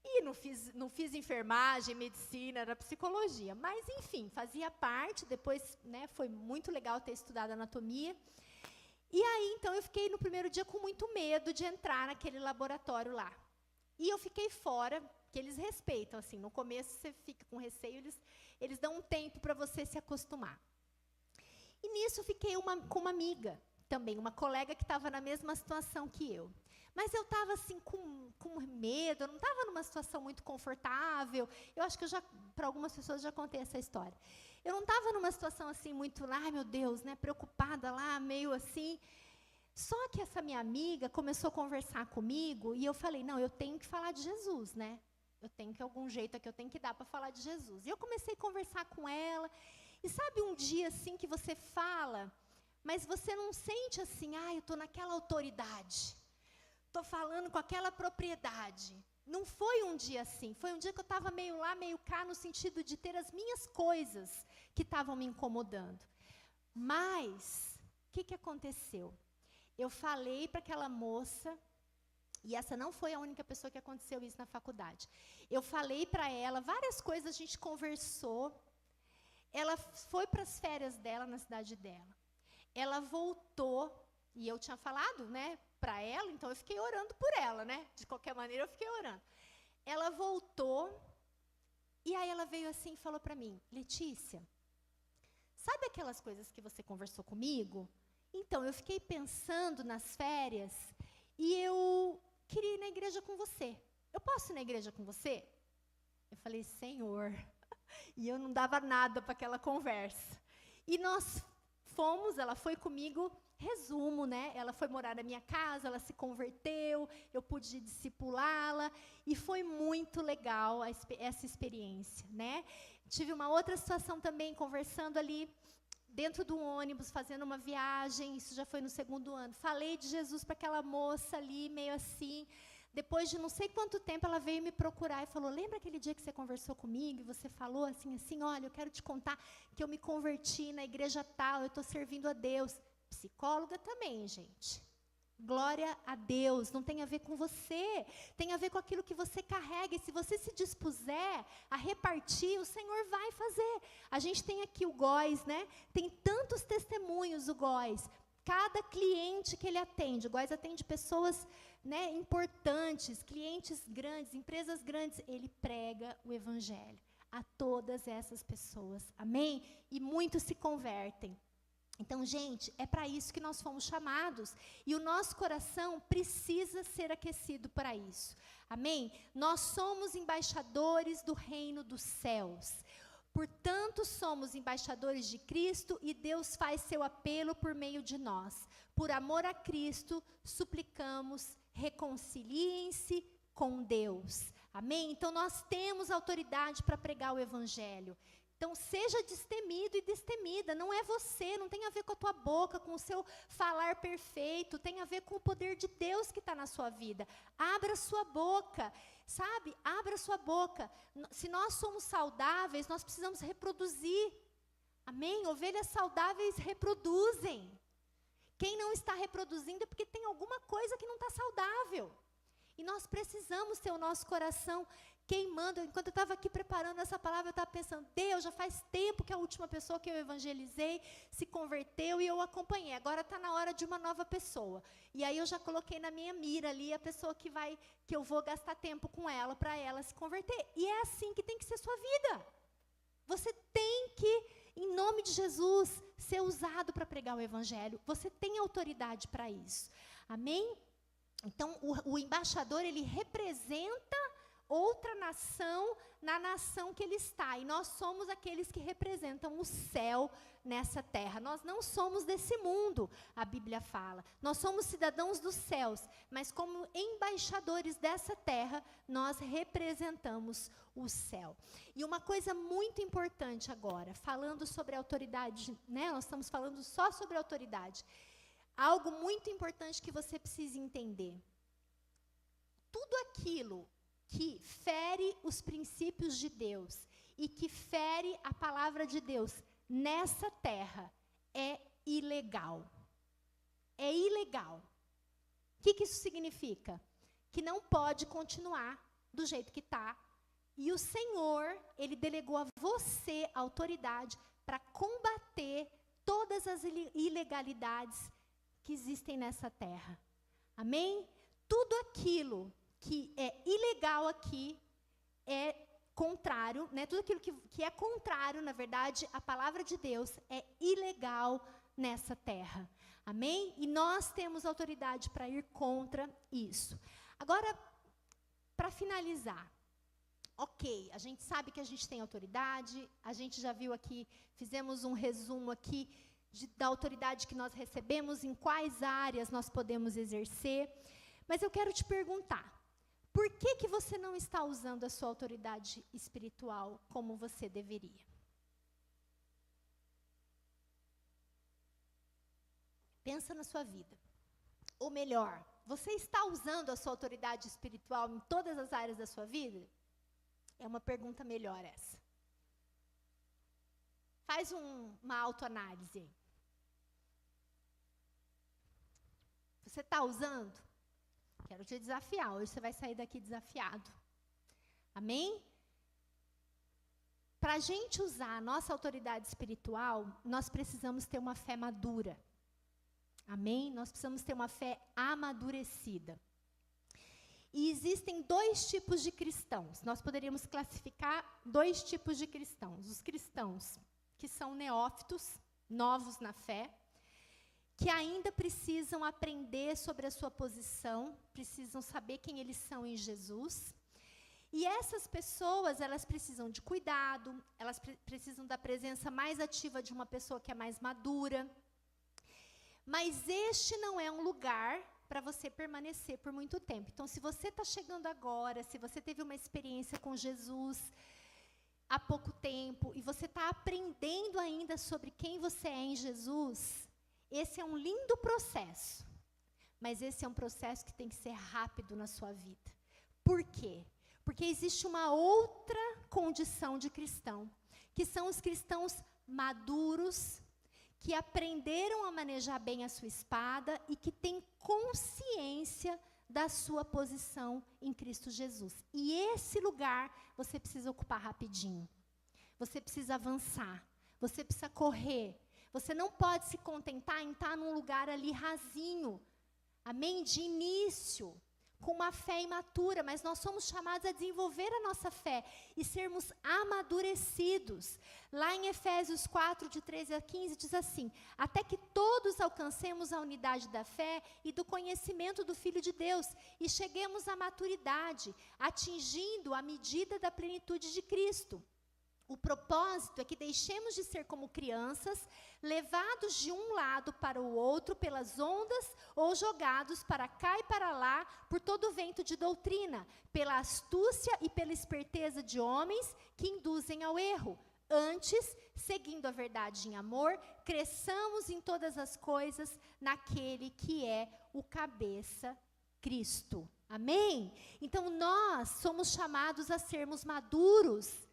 B: E não fiz enfermagem, medicina, era psicologia. Mas, enfim, fazia parte, depois, foi muito legal ter estudado anatomia. E aí, então, eu fiquei no primeiro dia com muito medo de entrar naquele laboratório lá. E eu fiquei fora, que eles respeitam, no começo você fica com receio, eles dão um tempo para você se acostumar. E nisso fiquei com uma amiga, também, uma colega que estava na mesma situação que eu. Mas eu estava, com medo, eu não estava numa situação muito confortável. Eu acho que para algumas pessoas, já contei essa história. Eu não estava numa situação, muito, ai, meu Deus, preocupada lá, meio assim. Só que essa minha amiga começou a conversar comigo, e eu falei, não, eu tenho que falar de Jesus, Eu tenho que, algum jeito aqui, eu tenho que dar para falar de Jesus. E eu comecei a conversar com ela, e sabe um dia, que você fala, mas você não sente eu estou naquela autoridade, estou falando com aquela propriedade. Não foi um dia assim, foi um dia que eu estava meio lá, meio cá, no sentido de ter as minhas coisas que estavam me incomodando. Mas, o que aconteceu? Eu falei para aquela moça, e essa não foi a única pessoa que aconteceu isso na faculdade. Eu falei para ela, várias coisas a gente conversou. Ela foi para as férias dela, na cidade dela. Ela voltou, e eu tinha falado, para ela, então eu fiquei orando por ela, De qualquer maneira, eu fiquei orando. Ela voltou, e aí ela veio e falou para mim, Letícia, sabe aquelas coisas que você conversou comigo? Então, eu fiquei pensando nas férias, e eu queria ir na igreja com você. Eu posso ir na igreja com você? Eu falei, Senhor... E eu não dava nada para aquela conversa. E nós fomos, ela foi comigo, resumo, Ela foi morar na minha casa, ela se converteu, eu pude discipulá-la, e foi muito legal essa experiência, Tive uma outra situação também, conversando ali, dentro do ônibus, fazendo uma viagem, isso já foi no segundo ano. Falei de Jesus para aquela moça ali, meio assim. Depois de não sei quanto tempo, ela veio me procurar e falou, lembra aquele dia que você conversou comigo e você falou assim, olha, eu quero te contar que eu me converti na igreja tal, eu estou servindo a Deus. Psicóloga também, gente. Glória a Deus, não tem a ver com você, tem a ver com aquilo que você carrega, e se você se dispuser a repartir, o Senhor vai fazer. A gente tem aqui o Góis, Tem tantos testemunhos, o Góis. Cada cliente que ele atende, o Góis atende pessoas... importantes, clientes grandes, empresas grandes, ele prega o evangelho a todas essas pessoas, amém? E muitos se convertem. Então, gente, é para isso que nós fomos chamados, e o nosso coração precisa ser aquecido para isso, amém? Nós somos embaixadores do reino dos céus. Portanto, somos embaixadores de Cristo e Deus faz seu apelo por meio de nós. Por amor a Cristo, suplicamos, reconciliem-se com Deus. Amém? Então, nós temos autoridade para pregar o Evangelho. Então, seja destemido e destemida. Não é você, não tem a ver com a tua boca, com o seu falar perfeito. Tem a ver com o poder de Deus que está na sua vida. Abra sua boca, sabe? Abra sua boca. Se nós somos saudáveis, nós precisamos reproduzir. Amém? Ovelhas saudáveis reproduzem. Quem não está reproduzindo é porque tem alguma coisa que não está saudável. E nós precisamos ter o nosso coração queimando. Enquanto eu estava aqui preparando essa palavra, eu estava pensando, Deus, já faz tempo que a última pessoa que eu evangelizei se converteu e eu acompanhei. Agora está na hora de uma nova pessoa. E aí eu já coloquei na minha mira ali a pessoa que eu vou gastar tempo com ela, para ela se converter. E é assim que tem que ser sua vida. Você tem que, em nome de Jesus, ser usado para pregar o Evangelho. Você tem autoridade para isso. Amém? Então, o embaixador, ele representa outra nação na nação que ele está. E nós somos aqueles que representam o céu nessa terra. Nós não somos desse mundo, a Bíblia fala. Nós somos cidadãos dos céus, mas como embaixadores dessa terra, nós representamos o céu. E uma coisa muito importante agora, falando sobre autoridade, né? Nós estamos falando só sobre autoridade. Algo muito importante que você precisa entender. Tudo aquilo que fere os princípios de Deus e que fere a palavra de Deus nessa terra é ilegal. É ilegal. O que isso significa? Que não pode continuar do jeito que está. E o Senhor, Ele delegou a você a autoridade para combater todas as ilegalidades que existem nessa terra. Amém? Tudo aquilo que é ilegal aqui é contrário, né? Tudo aquilo que é contrário, na verdade, à palavra de Deus é ilegal nessa terra. Amém? E nós temos autoridade para ir contra isso. Agora, para finalizar, ok, a gente sabe que a gente tem autoridade, a gente já viu aqui, fizemos um resumo aqui da autoridade que nós recebemos, em quais áreas nós podemos exercer. Mas eu quero te perguntar, por que você não está usando a sua autoridade espiritual como você deveria? Pensa na sua vida. Ou melhor, você está usando a sua autoridade espiritual em todas as áreas da sua vida? É uma pergunta melhor essa. Faz uma autoanálise aí. Você está usando? Quero te desafiar. Hoje você vai sair daqui desafiado. Amém? Para a gente usar a nossa autoridade espiritual, nós precisamos ter uma fé madura. Amém? Nós precisamos ter uma fé amadurecida. E existem 2 tipos de cristãos. Nós poderíamos classificar 2 tipos de cristãos. Os cristãos que são neófitos, novos na fé, que ainda precisam aprender sobre a sua posição, precisam saber quem eles são em Jesus. E essas pessoas, elas precisam de cuidado, elas precisam da presença mais ativa de uma pessoa que é mais madura. Mas este não é um lugar para você permanecer por muito tempo. Então, se você está chegando agora, se você teve uma experiência com Jesus há pouco tempo, e você está aprendendo ainda sobre quem você é em Jesus, esse é um lindo processo, mas esse é um processo que tem que ser rápido na sua vida. Por quê? Porque existe uma outra condição de cristão, que são os cristãos maduros, que aprenderam a manejar bem a sua espada e que têm consciência da sua posição em Cristo Jesus. E esse lugar você precisa ocupar rapidinho. Você precisa avançar, você precisa correr. Você não pode se contentar em estar num lugar ali rasinho, amém? De início, com uma fé imatura, mas nós somos chamados a desenvolver a nossa fé e sermos amadurecidos. Lá em Efésios 4, de 13 a 15, diz assim: até que todos alcancemos a unidade da fé e do conhecimento do Filho de Deus e cheguemos à maturidade, atingindo a medida da plenitude de Cristo. O propósito é que deixemos de ser como crianças, levados de um lado para o outro pelas ondas ou jogados para cá e para lá por todo o vento de doutrina, pela astúcia e pela esperteza de homens que induzem ao erro. Antes, seguindo a verdade em amor, cresçamos em todas as coisas naquele que é o cabeça, Cristo. Amém? Então, nós somos chamados a sermos maduros.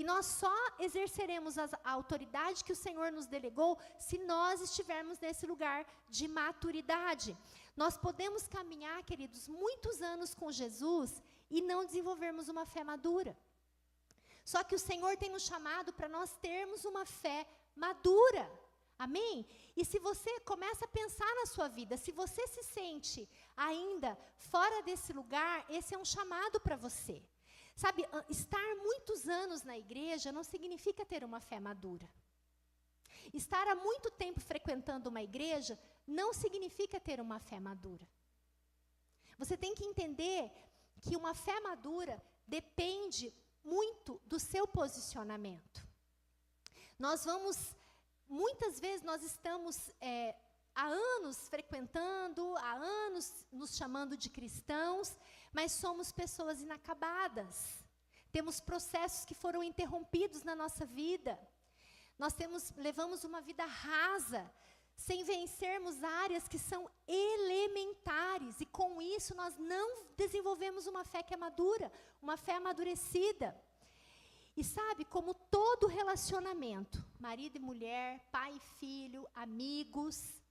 B: E nós só exerceremos a autoridade que o Senhor nos delegou se nós estivermos nesse lugar de maturidade. Nós podemos caminhar, queridos, muitos anos com Jesus e não desenvolvermos uma fé madura. Só que o Senhor tem nos chamado para nós termos uma fé madura. Amém? E se você começa a pensar na sua vida, se você se sente ainda fora desse lugar, esse é um chamado para você. Sabe, estar muitos anos na igreja não significa ter uma fé madura. Estar há muito tempo frequentando uma igreja não significa ter uma fé madura. Você tem que entender que uma fé madura depende muito do seu posicionamento. Muitas vezes nós estamos há anos frequentando, há anos nos chamando de cristãos, mas somos pessoas inacabadas. Temos processos que foram interrompidos na nossa vida. Levamos uma vida rasa, sem vencermos áreas que são elementares. E com isso nós não desenvolvemos uma fé que é madura, uma fé amadurecida. E sabe, como todo relacionamento, marido e mulher, pai e filho, amigos,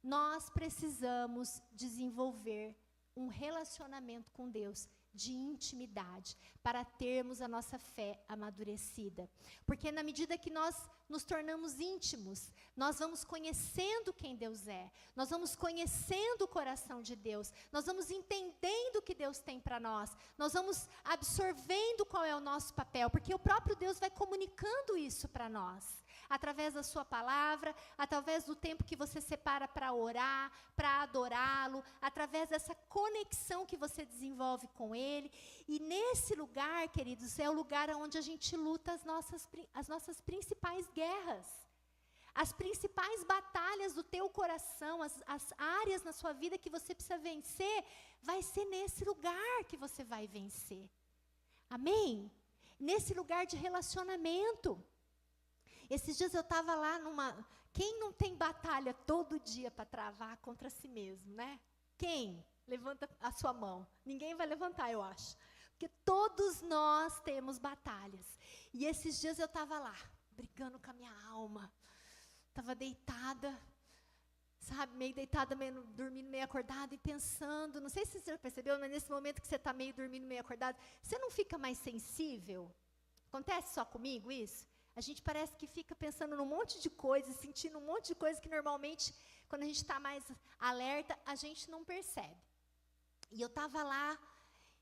B: nós precisamos desenvolver um relacionamento com Deus de intimidade, para termos a nossa fé amadurecida. Porque na medida que nós nos tornamos íntimos, nós vamos conhecendo quem Deus é, nós vamos conhecendo o coração de Deus, nós vamos entendendo o que Deus tem para nós vamos absorvendo qual é o nosso papel, porque o próprio Deus vai comunicando isso para nós. Através da sua palavra, através do tempo que você separa para orar, para adorá-lo, através dessa conexão que você desenvolve com Ele. E nesse lugar, queridos, é o lugar onde a gente luta as nossas principais guerras. As principais batalhas do teu coração, as áreas na sua vida que você precisa vencer, vai ser nesse lugar que você vai vencer. Amém? Nesse lugar de relacionamento. Esses dias eu estava lá Quem não tem batalha todo dia para travar contra si mesmo, né? Quem? Levanta a sua mão. Ninguém vai levantar, eu acho. Porque todos nós temos batalhas. E esses dias eu estava lá, brigando com a minha alma. Estava deitada, sabe? Meio deitada, meio dormindo, meio acordada e pensando. Não sei se você já percebeu, mas nesse momento que você está meio dormindo, meio acordado, você não fica mais sensível? Acontece só comigo isso? A gente parece que fica pensando num monte de coisas, sentindo um monte de coisa que normalmente, quando a gente está mais alerta, a gente não percebe. E eu estava lá,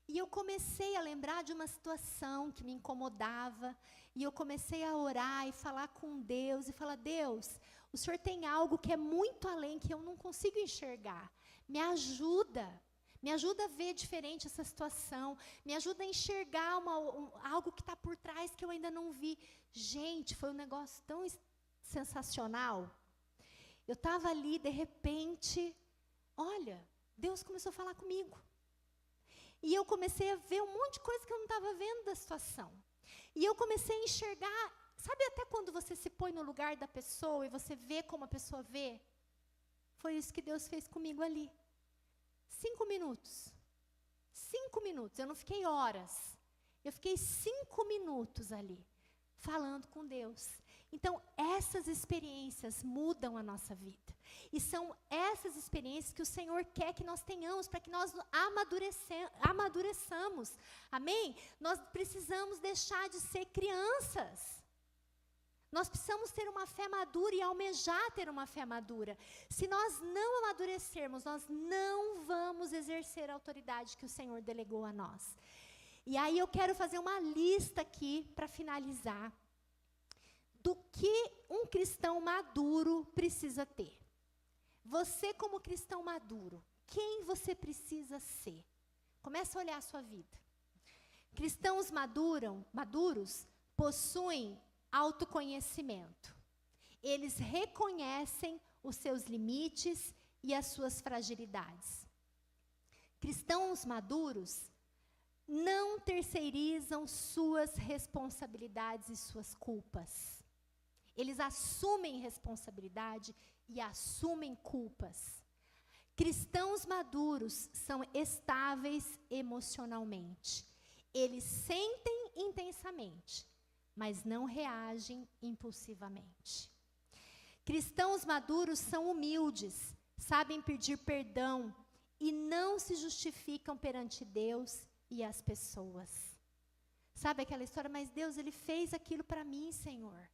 B: e eu comecei a lembrar de uma situação que me incomodava, e eu comecei a orar e falar com Deus, e falar, Deus, o Senhor tem algo que é muito além, que eu não consigo enxergar. Me ajuda a ver diferente essa situação, me ajuda a enxergar algo que está por trás que eu ainda não vi. Gente, foi um negócio tão sensacional. Eu estava ali, de repente, olha, Deus começou a falar comigo. E eu comecei a ver um monte de coisa que eu não estava vendo da situação. E eu comecei a enxergar, sabe até quando você se põe no lugar da pessoa e você vê como a pessoa vê? Foi isso que Deus fez comigo ali. 5 minutos. 5 minutos. Eu não fiquei horas. Eu fiquei 5 minutos ali, falando com Deus. Então, essas experiências mudam a nossa vida. E são essas experiências que o Senhor quer que nós tenhamos, para que nós amadureçamos. Amém? Nós precisamos deixar de ser crianças. Nós precisamos ter uma fé madura e almejar ter uma fé madura. Se nós não amadurecermos, nós não vamos exercer a autoridade que o Senhor delegou a nós. E aí eu quero fazer uma lista aqui para finalizar do que um cristão maduro precisa ter. Você como cristão maduro, quem você precisa ser? Comece a olhar a sua vida. Cristãos maduros possuem autoconhecimento. Eles reconhecem os seus limites e as suas fragilidades. Cristãos maduros não terceirizam suas responsabilidades e suas culpas. Eles assumem responsabilidade e assumem culpas. Cristãos maduros são estáveis emocionalmente. Eles sentem intensamente, mas não reagem impulsivamente. Cristãos maduros são humildes, sabem pedir perdão e não se justificam perante Deus e as pessoas. Sabe aquela história, mas Deus, Ele fez aquilo para mim, Senhor.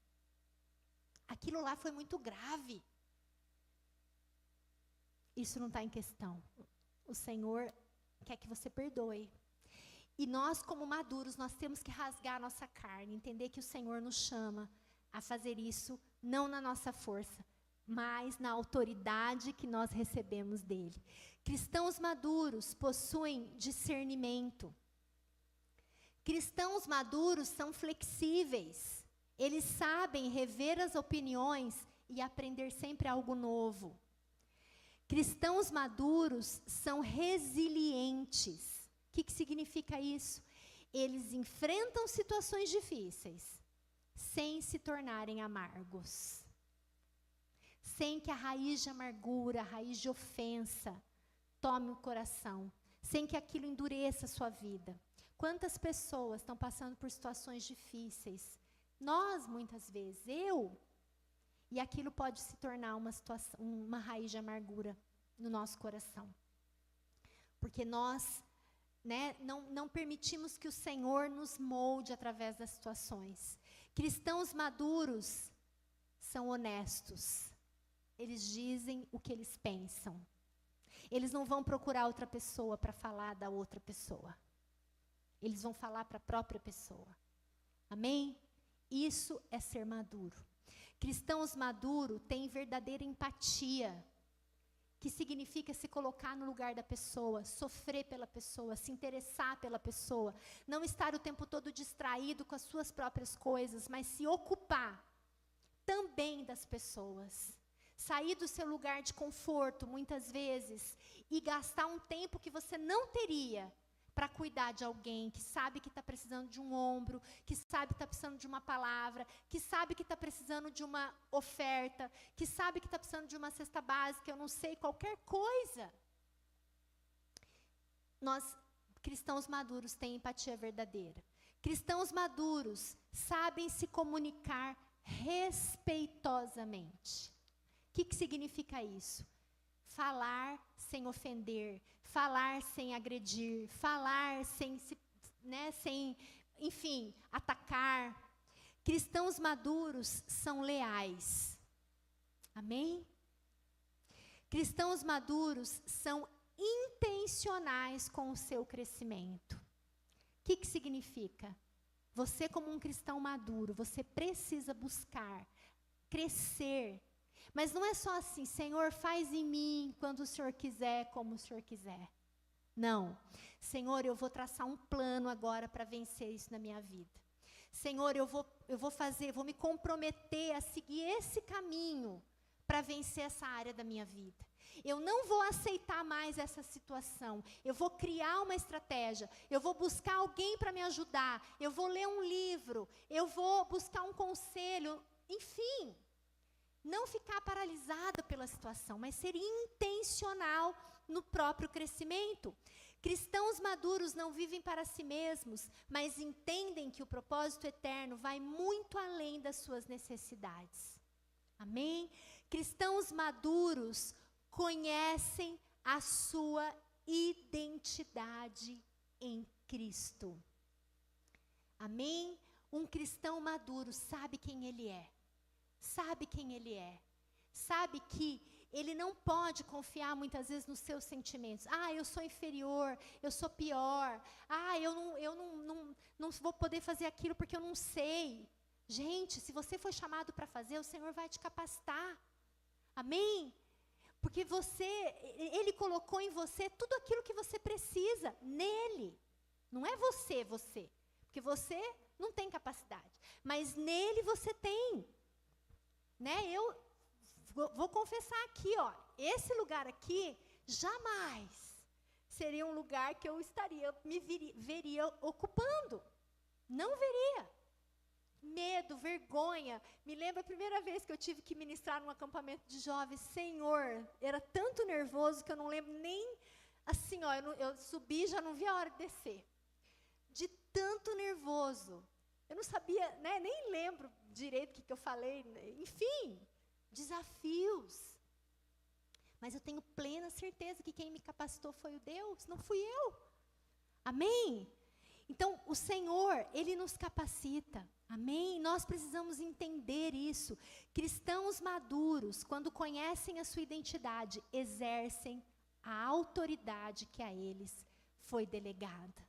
B: Aquilo lá foi muito grave. Isso não está em questão. O Senhor quer que você perdoe. E nós, como maduros, nós temos que rasgar a nossa carne, entender que o Senhor nos chama a fazer isso, não na nossa força, mas na autoridade que nós recebemos dele. Cristãos maduros possuem discernimento. Cristãos maduros são flexíveis. Eles sabem rever as opiniões e aprender sempre algo novo. Cristãos maduros são resilientes. O que significa isso? Eles enfrentam situações difíceis, sem se tornarem amargos. Sem que a raiz de amargura, a raiz de ofensa, tome o coração. Sem que aquilo endureça a sua vida. Quantas pessoas estão passando por situações difíceis? Nós, muitas vezes, e aquilo pode se tornar uma raiz de amargura no nosso coração. Porque nós não permitimos que o Senhor nos molde através das situações. Cristãos maduros são honestos. Eles dizem o que eles pensam. Eles não vão procurar outra pessoa para falar da outra pessoa. Eles vão falar para a própria pessoa. Amém? Isso é ser maduro. Cristãos maduros têm verdadeira empatia, que significa se colocar no lugar da pessoa, sofrer pela pessoa, se interessar pela pessoa, não estar o tempo todo distraído com as suas próprias coisas, mas se ocupar também das pessoas. Sair do seu lugar de conforto, muitas vezes, e gastar um tempo que você não teria para cuidar de alguém que sabe que está precisando de um ombro, que sabe que está precisando de uma palavra, que sabe que está precisando de uma oferta, que sabe que está precisando de uma cesta básica, eu não sei, qualquer coisa. Nós, cristãos maduros, têm empatia verdadeira. Cristãos maduros sabem se comunicar respeitosamente. O que significa isso? Falar sem ofender, falar sem agredir, falar sem atacar. Cristãos maduros são leais. Amém? Cristãos maduros são intencionais com o seu crescimento. O que significa? Você, como um cristão maduro, você precisa buscar crescer. Mas não é só assim, Senhor, faz em mim quando o Senhor quiser, como o Senhor quiser. Não. Senhor, eu vou traçar um plano agora para vencer isso na minha vida. Senhor, eu vou me comprometer a seguir esse caminho para vencer essa área da minha vida. Eu não vou aceitar mais essa situação. Eu vou criar uma estratégia. Eu vou buscar alguém para me ajudar. Eu vou ler um livro. Eu vou buscar um conselho. Enfim. Não ficar paralisada pela situação, mas ser intencional no próprio crescimento. Cristãos maduros não vivem para si mesmos, mas entendem que o propósito eterno vai muito além das suas necessidades. Amém? Cristãos maduros conhecem a sua identidade em Cristo. Amém? Um cristão maduro sabe quem ele é. Sabe quem ele é. Sabe que ele não pode confiar muitas vezes nos seus sentimentos. Eu sou inferior, eu sou pior. Eu não vou poder fazer aquilo porque eu não sei. Gente, se você foi chamado para fazer, o Senhor vai te capacitar. Amém? Porque Ele colocou em você tudo aquilo que você precisa, nele. Não é você. porque você não tem capacidade, mas nele você tem. Né? Eu vou confessar aqui, ó, esse lugar aqui jamais seria um lugar que eu veria ocupando. Não veria. Medo, vergonha. Me lembro a primeira vez que eu tive que ministrar num acampamento de jovens. Senhor, era tanto nervoso que eu não lembro nem, assim, ó, eu subi e já não vi a hora de descer. De tanto nervoso. Eu não sabia, né, nem lembro direito o que eu falei. Enfim, desafios. Mas eu tenho plena certeza que quem me capacitou foi o Deus, não fui eu. Amém? Então, o Senhor, Ele nos capacita. Amém? Nós precisamos entender isso. Cristãos maduros, quando conhecem a sua identidade, exercem a autoridade que a eles foi delegada.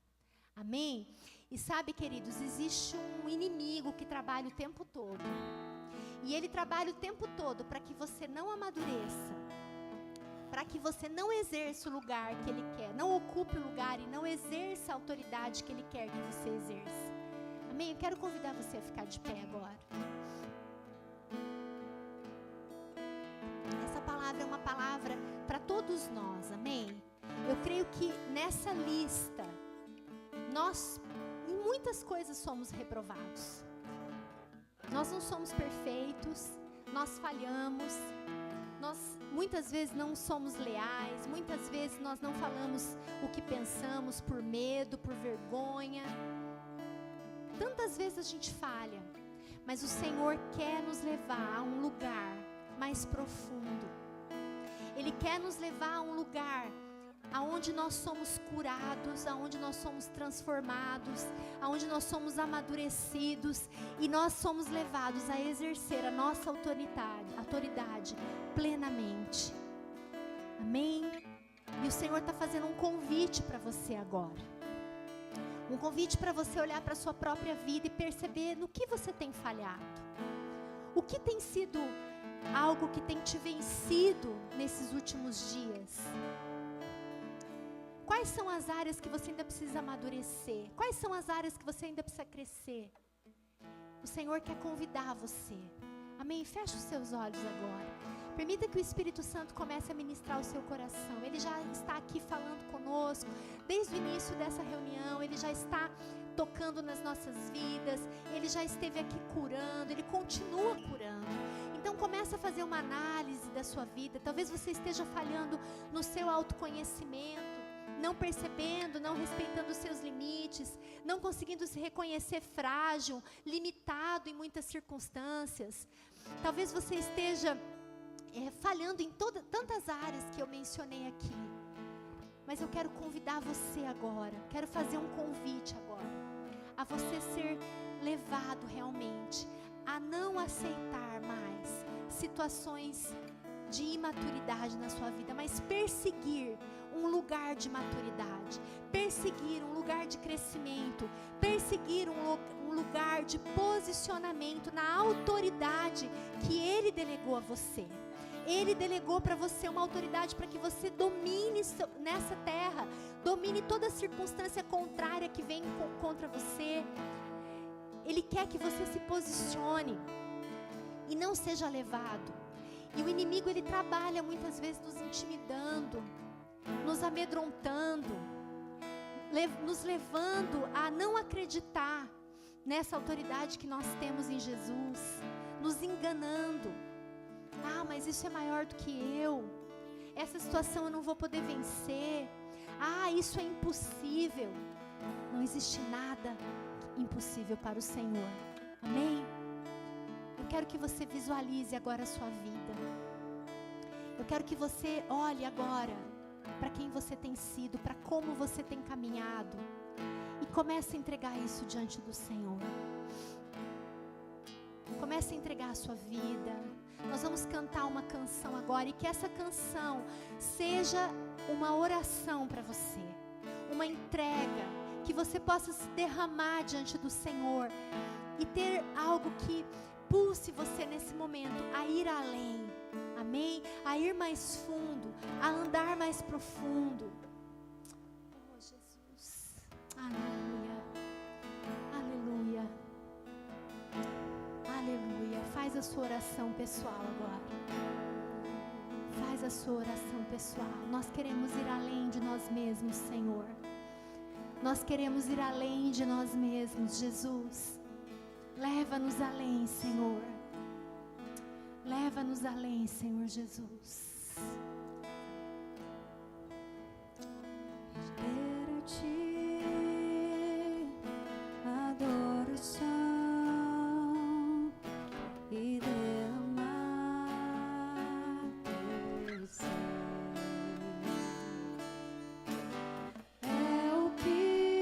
B: Amém? E sabe, queridos, existe um inimigo que trabalha o tempo todo. E ele trabalha o tempo todo para que você não amadureça, para que você não exerça o lugar que ele quer, não ocupe o lugar e não exerça a autoridade que ele quer que você exerça. Amém? Eu quero convidar você a ficar de pé agora. Essa palavra é uma palavra para todos nós, amém? Eu creio que nessa lista, nós, em muitas coisas, somos reprovados. Nós não somos perfeitos, nós falhamos, nós muitas vezes não somos leais, muitas vezes nós não falamos o que pensamos por medo, por vergonha. Tantas vezes a gente falha, mas o Senhor quer nos levar a um lugar mais profundo. Ele quer nos levar a um lugar aonde nós somos curados, aonde nós somos transformados, aonde nós somos amadurecidos e nós somos levados a exercer a nossa autoridade plenamente. Amém? E o Senhor está fazendo um convite para você agora. Um convite para você olhar para a sua própria vida e perceber no que você tem falhado. O que tem sido algo que tem te vencido nesses últimos dias? Quais são as áreas que você ainda precisa amadurecer? Quais são as áreas que você ainda precisa crescer? O Senhor quer convidar você. Amém? Feche os seus olhos agora. Permita que o Espírito Santo comece a ministrar o seu coração. Ele já está aqui falando conosco. Desde o início dessa reunião, Ele já está tocando nas nossas vidas. Ele já esteve aqui curando. Ele continua curando. Então comece a fazer uma análise da sua vida. Talvez você esteja falhando no seu autoconhecimento, não percebendo, não respeitando os seus limites, não conseguindo se reconhecer frágil, limitado em muitas circunstâncias. Talvez você esteja falhando em tantas áreas que eu mencionei aqui. Mas eu quero convidar você agora, quero fazer um convite agora, a você ser levado realmente a não aceitar mais situações de imaturidade na sua vida, mas perseguir um lugar de maturidade, perseguir um lugar de crescimento, perseguir um lugar de posicionamento na autoridade que Ele delegou a você. Ele delegou para você uma autoridade para que você domine nessa terra, domine toda circunstância contrária que vem contra você. Ele quer que você se posicione e não seja levado. E o inimigo, ele trabalha muitas vezes nos intimidando, nos amedrontando, nos levando a não acreditar nessa autoridade que nós temos em Jesus, nos enganando. Ah, mas isso é maior do que eu. Essa situação eu não vou poder vencer. Ah, isso é impossível. Não existe nada impossível para o Senhor. Amém? Eu quero que você visualize agora a sua vida. Eu quero que você olhe agora para quem você tem sido, para como você tem caminhado. E comece a entregar isso diante do Senhor. Comece a entregar a sua vida. Nós vamos cantar uma canção agora e que essa canção seja uma oração para você, uma entrega, que você possa se derramar diante do Senhor e ter algo que pulse você nesse momento a ir além, amém? A ir mais fundo, a andar mais profundo. Oh, Jesus, aleluia, a sua oração pessoal agora. Faz a sua oração pessoal. Nós queremos ir além de nós mesmos, Senhor. Nós queremos ir além de nós mesmos, Jesus. Leva-nos além, Senhor. Leva-nos além, Senhor Jesus.
C: Ter a Ti adoração e derramar teu sangue. É o que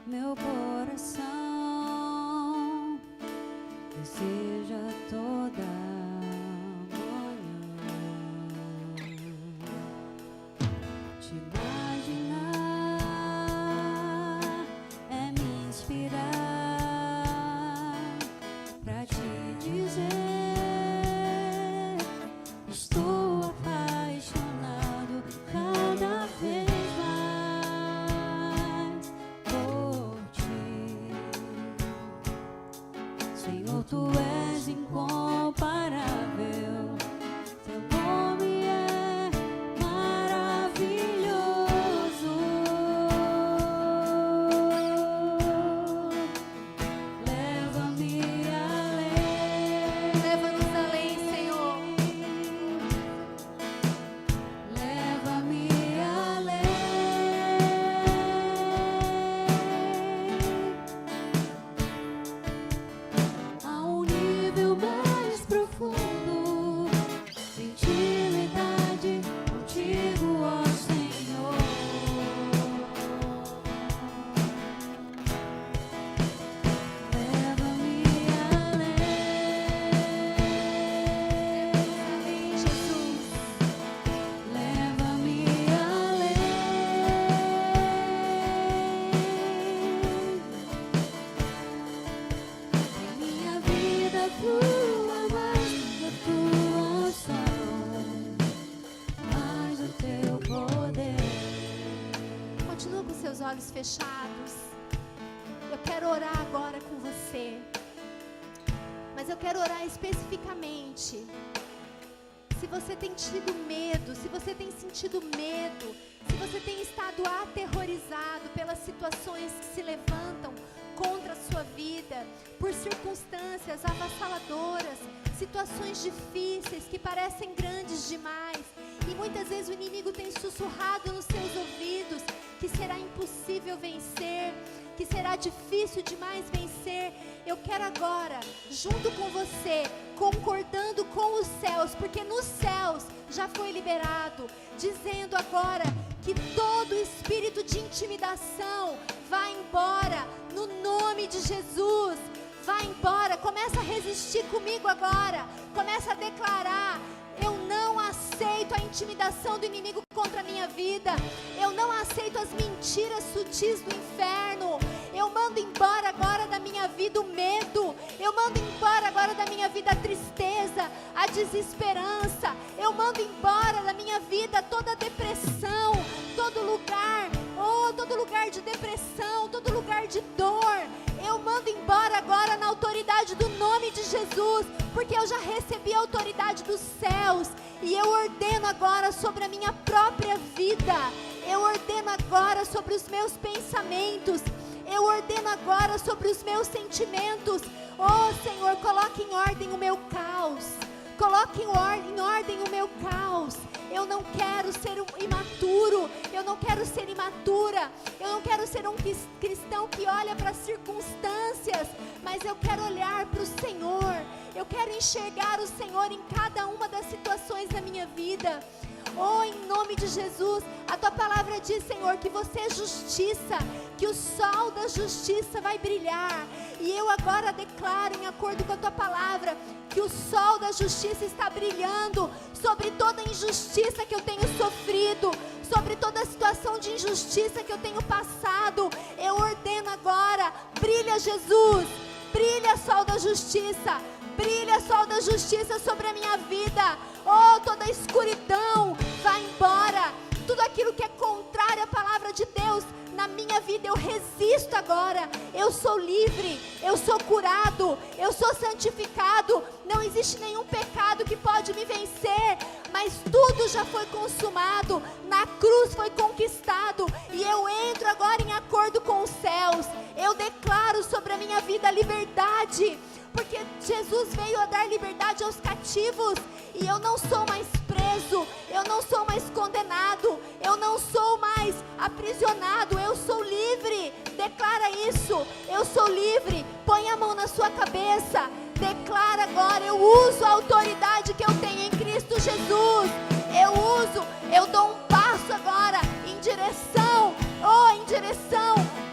C: meu coração deseja toda te imaginar é me inspirar pra te dizer: estou apaixonado cada vez mais por ti. Senhor, tu és incomparável. Teu nome é maravilhoso. Leva-me além.
B: Leva-nos além, Senhor.
C: Leva-me além. A um nível mais profundo de intimidade contigo, ó Senhor. Leva-me além,
B: Jesus.
C: leva-me além. Em minha vida flua mais da tua unção, mais do teu poder.
B: Continua com seus olhos fechados. Eu quero orar agora com você. Mas eu quero orar especificamente. Se você tem tido medo, se você tem sentido medo, se você tem estado aterrorizado pelas situações que se levantam contra a sua vida, por circunstâncias avassaladoras, situações difíceis que parecem grandes demais, e muitas vezes o inimigo tem sussurrado nos seus ouvidos que será impossível vencer, que será difícil demais vencer. Eu quero agora, junto com você, concordando com os céus, porque nos céus já foi liberado, dizendo agora que todo espírito de intimidação vai embora, no nome de Jesus. Vai embora, começa a resistir comigo agora, começa a declarar: eu não aceito a intimidação do inimigo contra a minha vida, eu não aceito as mentiras sutis do inferno. Eu mando embora agora da minha vida o medo, eu mando embora agora da minha vida a tristeza, a desesperança, eu mando embora da minha vida toda a depressão, todo lugar de depressão, todo lugar de dor. Eu mando embora agora na autoridade do nome de Jesus, porque eu já recebi a autoridade dos céus, e eu ordeno agora sobre a minha própria vida, eu ordeno agora sobre os meus pensamentos, eu ordeno agora sobre os meus sentimentos. Oh Senhor, coloque em ordem o meu caos, coloque em ordem o meu caos. Eu não quero ser um imaturo, eu não quero ser imatura, eu não quero ser um cristão que olha para as circunstâncias, mas eu quero olhar para o Senhor, eu quero enxergar o Senhor em cada uma das situações da minha vida. Oh, em nome de Jesus, a tua palavra diz, Senhor, que você é justiça, que o sol da justiça vai brilhar. E eu agora declaro, em acordo com a tua palavra, que o sol da justiça está brilhando sobre toda a injustiça que eu tenho sofrido, sobre toda a situação de injustiça que eu tenho passado. Eu ordeno agora: brilha, Jesus, brilha, sol da justiça, brilha, sol da justiça sobre a minha vida. Oh, toda a escuridão vai embora, tudo aquilo que é contrário à palavra de Deus na na minha vida, eu resisto agora. Eu sou livre, eu sou curado, eu sou santificado. Não existe nenhum pecado que pode me vencer, mas tudo já foi consumado, na cruz foi conquistado, e eu entro agora em acordo com os céus. Eu declaro sobre a minha vida a liberdade, porque Jesus veio a dar liberdade aos cativos, e eu não sou mais preso, eu não sou mais condenado, eu não sou mais aprisionado, eu sou livre. Declara isso, eu sou livre. Põe a mão na sua cabeça, declara agora: eu uso a autoridade que eu tenho em Cristo Jesus. Eu dou um passo agora em direção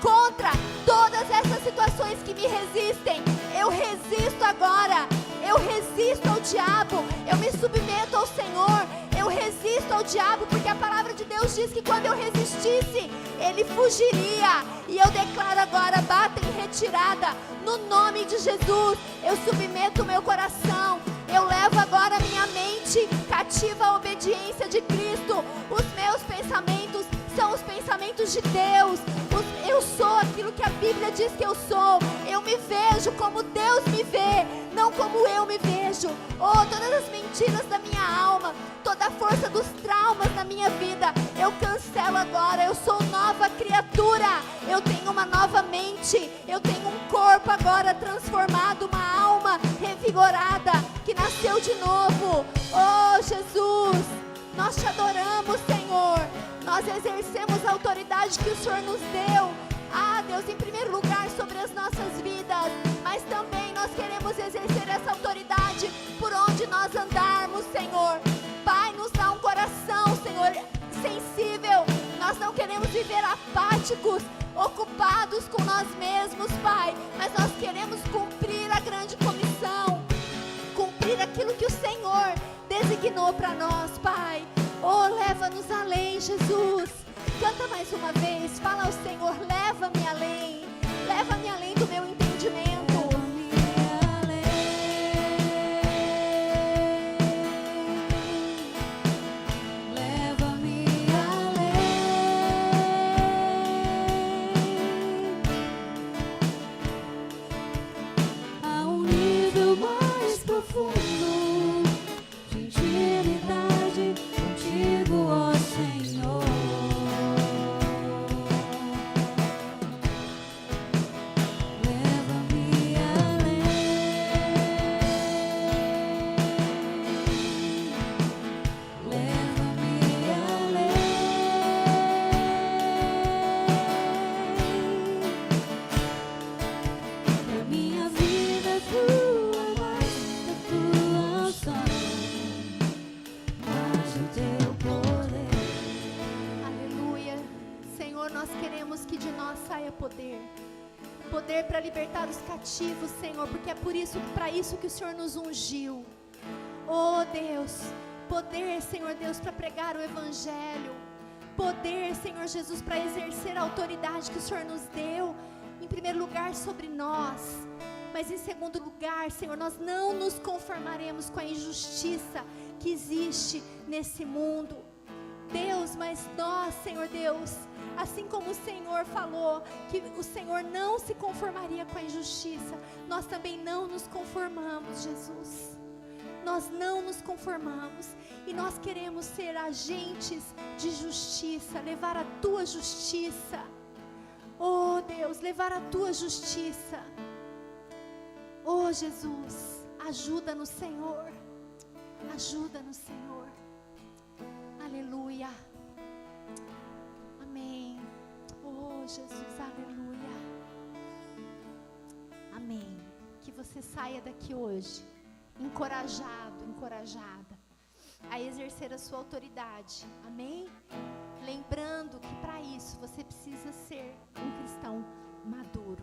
B: contra todas essas situações que me resistem. Eu resisto agora, eu resisto ao diabo, eu me submeto ao Senhor, eu resisto ao diabo, porque a palavra de Deus diz que quando eu resistisse, ele fugiria. E eu declaro agora: bata em retirada, no nome de Jesus. Eu submeto o meu coração, eu levo agora a minha mente cativa à obediência de Cristo. Os meus pensamentos são os pensamentos de Deus. Eu sou aquilo que a Bíblia diz que eu sou. Eu me vejo como Deus me vê, não como eu me vejo. Oh, todas as mentiras da minha alma, toda a força dos traumas na minha vida, eu cancelo agora. Eu sou nova criatura, eu tenho uma nova mente, eu tenho um corpo agora transformado, uma alma revigorada, que nasceu de novo. Oh, Jesus, nós te adoramos, Senhor. Nós exercemos a autoridade que o Senhor nos deu. Ah, Deus, em primeiro lugar sobre as nossas vidas, mas também nós queremos exercer essa autoridade por onde nós andarmos, Senhor. Pai, nos dá um coração, Senhor, sensível. Nós não queremos viver apáticos, ocupados com nós mesmos, Pai, mas nós queremos cumprir a grande comissão, cumprir aquilo que o Senhor designou para nós, Pai. Oh, leva-nos além, Jesus. Canta mais uma vez, fala ao Senhor: leva-me além do meu entendimento. Poder para libertar os cativos, Senhor, porque é para isso que o Senhor nos ungiu. Oh, Deus, poder, Senhor Deus, para pregar o Evangelho. Poder, Senhor Jesus, para exercer a autoridade que o Senhor nos deu, em primeiro lugar sobre nós, mas em segundo lugar, Senhor, nós não nos conformaremos com a injustiça que existe nesse mundo, Deus, mas nós, Senhor Deus, assim como o Senhor falou que o Senhor não se conformaria com a injustiça, nós também não nos conformamos, Jesus. Nós não nos conformamos e nós queremos ser agentes de justiça, levar a tua justiça. Oh, Deus, levar a tua justiça. Oh, Jesus, ajuda-nos, Senhor. Ajuda-nos, Senhor. Aleluia. Amém. Oh, Jesus, aleluia. Amém. Que você saia daqui hoje encorajado, encorajada a exercer a sua autoridade. Amém? Lembrando que para isso você precisa ser um cristão maduro.